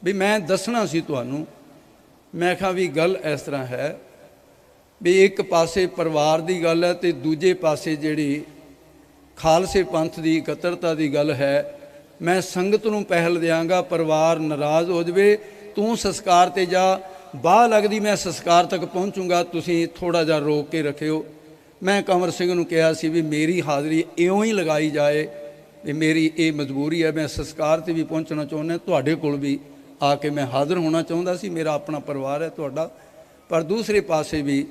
ਵੀ ਮੈਂ ਦੱਸਣਾ ਸੀ ਤੁਹਾਨੂੰ। ਮੈਂ ਕਿਹਾ ਵੀ ਗੱਲ ਇਸ ਤਰ੍ਹਾਂ ਹੈ ਵੀ ਇੱਕ ਪਾਸੇ ਪਰਿਵਾਰ ਦੀ ਗੱਲ ਹੈ, ਤੇ ਦੂਜੇ ਪਾਸੇ ਜਿਹੜੀ ਖਾਲਸੇ ਪੰਥ ਦੀ ਇਕੱਤਰਤਾ ਦੀ ਗੱਲ ਹੈ। ਮੈਂ ਸੰਗਤ ਨੂੰ ਪਹਿਲ ਦਿਆਂਗਾ। ਪਰਿਵਾਰ ਨਾਰਾਜ਼ ਹੋ ਜਾਵੇ, ਤੂੰ ਸੰਸਕਾਰ 'ਤੇ ਜਾ, ਬਾਹ ਲੱਗਦੀ ਮੈਂ ਸੰਸਕਾਰ ਤੱਕ ਪਹੁੰਚੂੰਗਾ, ਤੁਸੀਂ ਥੋੜ੍ਹਾ ਜਿਹਾ ਰੋਕ ਕੇ ਰੱਖਿਓ। ਮੈਂ ਕੰਵਰ ਸਿੰਘ ਨੂੰ ਕਿਹਾ ਸੀ ਵੀ ਮੇਰੀ ਹਾਜ਼ਰੀ ਇਉਂ ਹੀ ਲਗਾਈ ਜਾਏ, ਵੀ ਮੇਰੀ ਇਹ ਮਜਬੂਰੀ ਹੈ। ਮੈਂ ਸੰਸਕਾਰ 'ਤੇ ਵੀ ਪਹੁੰਚਣਾ ਚਾਹੁੰਦਾ, ਤੁਹਾਡੇ ਕੋਲ ਵੀ ਆ ਕੇ ਮੈਂ ਹਾਜ਼ਰ ਹੋਣਾ ਚਾਹੁੰਦਾ ਸੀ। ਮੇਰਾ ਆਪਣਾ ਪਰਿਵਾਰ ਹੈ ਤੁਹਾਡਾ, ਪਰ ਦੂਸਰੇ ਪਾਸੇ ਵੀ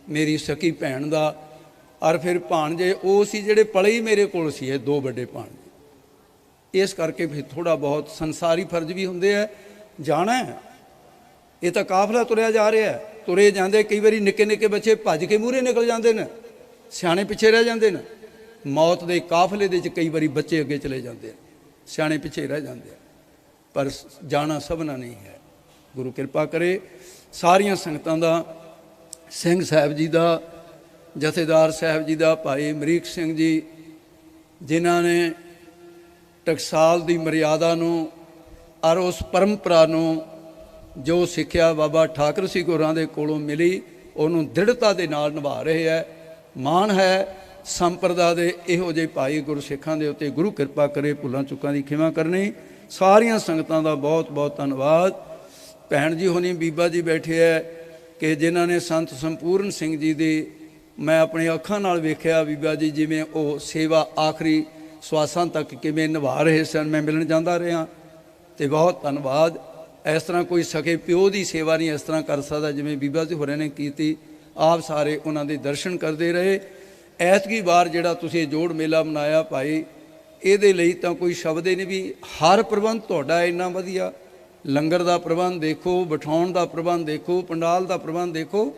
ਮੇਰੀ ਸਕੀ ਭੈਣ ਦਾ, ਔਰ ਫਿਰ ਭਾਣਜੇ ਉਹ ਸੀ ਜਿਹੜੇ ਪਲੇ ਹੀ ਮੇਰੇ ਕੋਲ ਸੀ, ਇਹ 2 ਵੱਡੇ ਭਾਣਜੇ। ਇਸ ਕਰਕੇ ਫਿਰ ਥੋੜ੍ਹਾ ਬਹੁਤ ਸੰਸਾਰੀ ਫਰਜ਼ ਵੀ ਹੁੰਦੇ ਹੈ। ਜਾਣਾ ਹੈ, ਇਹ ਤਾਂ ਕਾਫਲਾ ਤੁਰਿਆ ਜਾ ਰਿਹਾ। ਤੁਰੇ ਜਾਂਦੇ ਕਈ ਵਾਰੀ ਨਿੱਕੇ ਨਿੱਕੇ ਬੱਚੇ ਭੱਜ ਕੇ ਮੂਹਰੇ ਨਿਕਲ ਜਾਂਦੇ ਨੇ, ਸਿਆਣੇ ਪਿੱਛੇ ਰਹਿ ਜਾਂਦੇ ਨੇ। ਮੌਤ ਦੇ ਕਾਫਲੇ ਦੇ 'ਚ ਕਈ ਵਾਰੀ ਬੱਚੇ ਅੱਗੇ ਚਲੇ ਜਾਂਦੇ ਆ, ਸਿਆਣੇ ਪਿੱਛੇ ਰਹਿ ਜਾਂਦੇ ਆ। ਪਰ ਜਾਣਾ ਸਭਨਾ ਨਹੀਂ ਹੈ। ਗੁਰੂ ਕਿਰਪਾ ਕਰੇ। ਸਾਰੀਆਂ ਸੰਗਤਾਂ ਦਾ, ਸਿੰਘ ਸਾਹਿਬ ਜੀ ਦਾ, ਜਥੇਦਾਰ ਸਾਹਿਬ ਜੀ ਦਾ, ਭਾਈ ਅਮਰੀਕ ਸਿੰਘ ਜੀ, ਜਿਨ੍ਹਾਂ ਨੇ ਟਕਸਾਲ ਦੀ ਮਰਿਆਦਾ ਨੂੰ ਔਰ ਉਸ ਪਰੰਪਰਾ ਨੂੰ, ਜੋ ਸਿੱਖਿਆ ਬਾਬਾ ਠਾਕਰ ਸਿੰਘ ਹੋਰਾਂ ਦੇ ਕੋਲੋਂ ਮਿਲੀ, ਉਹਨੂੰ ਦ੍ਰਿੜਤਾ ਦੇ ਨਾਲ ਨਿਭਾ ਰਹੇ ਹੈ। ਮਾਣ ਹੈ ਸੰਪਰਦਾ ਦੇ ਇਹੋ ਜਿਹੇ ਭਾਈ ਗੁਰਸਿੱਖਾਂ ਦੇ ਉੱਤੇ। ਗੁਰੂ ਕਿਰਪਾ ਕਰੇ, ਭੁੱਲਾਂ ਚੁੱਕਾਂ ਦੀ ਖਿਮਾ ਕਰਨੀ। ਸਾਰੀਆਂ ਸੰਗਤਾਂ ਦਾ ਬਹੁਤ ਬਹੁਤ ਧੰਨਵਾਦ। ਭੈਣ ਜੀ ਹੋਣੀ, ਬੀਬਾ ਜੀ ਬੈਠੇ ਹੈ ਕਿ ਜਿਨ੍ਹਾਂ ਨੇ ਸੰਤ ਸੰਪੂਰਨ ਸਿੰਘ ਜੀ ਦੀ ਮੈਂ ਆਪਣੀ ਅੱਖਾਂ ਨਾਲ ਵੇਖਿਆ। ਬੀਬਾ ਜੀ ਜਿਵੇਂ ਉਹ ਸੇਵਾ ਆਖਰੀ ਸਵਾਸਾਂ ਤੱਕ ਕਿਵੇਂ ਨਿਭਾ ਰਹੇ ਸਨ, ਮੈਂ ਮਿਲਣ ਜਾਂਦਾ ਰਿਹਾ, ਤੇ ਬਹੁਤ ਧੰਨਵਾਦ। ਇਸ ਤਰ੍ਹਾਂ ਕੋਈ ਸਕੇ ਪਿਓ ਦੀ ਸੇਵਾ ਨਹੀਂ ਇਸ ਤਰ੍ਹਾਂ ਕਰ ਸਕਦਾ ਜਿਵੇਂ ਬੀਬਾ ਜੀ ਹੋਰਾਂ ਨੇ ਕੀਤੀ। ਆਪ ਸਾਰੇ ਉਹਨਾਂ ਦੇ ਦਰਸ਼ਨ ਕਰਦੇ ਰਹੇ। ਐਤਕੀ ਵਾਰ ਜਿਹੜਾ ਤੁਸੀਂ ਜੋੜ ਮੇਲਾ ਮਨਾਇਆ ਭਾਈ, ਇਹਦੇ ਲਈ ਤਾਂ ਕੋਈ ਸ਼ਬਦ ਹੀ ਨਹੀਂ। ਵੀ ਹਰ ਪ੍ਰਬੰਧ ਤੁਹਾਡਾ ਇੰਨਾ ਵਧੀਆ, ਲੰਗਰ ਦਾ ਪ੍ਰਬੰਧ ਦੇਖੋ, ਬਿਠਾਉਣ ਦਾ ਪ੍ਰਬੰਧ ਦੇਖੋ, ਪੰਡਾਲ ਦਾ ਪ੍ਰਬੰਧ ਦੇਖੋ।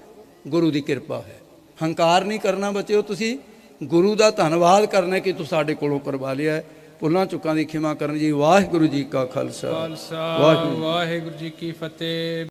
ਗੁਰੂ ਦੀ ਕਿਰਪਾ ਹੈ। ਹੰਕਾਰ ਨਹੀਂ ਕਰਨਾ ਬੱਚਿਓ, ਤੁਸੀਂ ਗੁਰੂ ਦਾ ਧੰਨਵਾਦ ਕਰਨਾ ਕਿ ਤੂੰ ਸਾਡੇ ਕੋਲੋਂ ਕਰਵਾ ਲਿਆ। ਭੁੱਲਾਂ ਚੁੱਕਾਂ ਦੀ ਖਿਮਾ ਕਰਨ ਜੀ। ਵਾਹਿਗੁਰੂ ਜੀ ਕਾ ਖਾਲਸਾ, ਵਾਹਿਗੁਰੂ ਜੀ ਕੀ ਫਤਿਹ।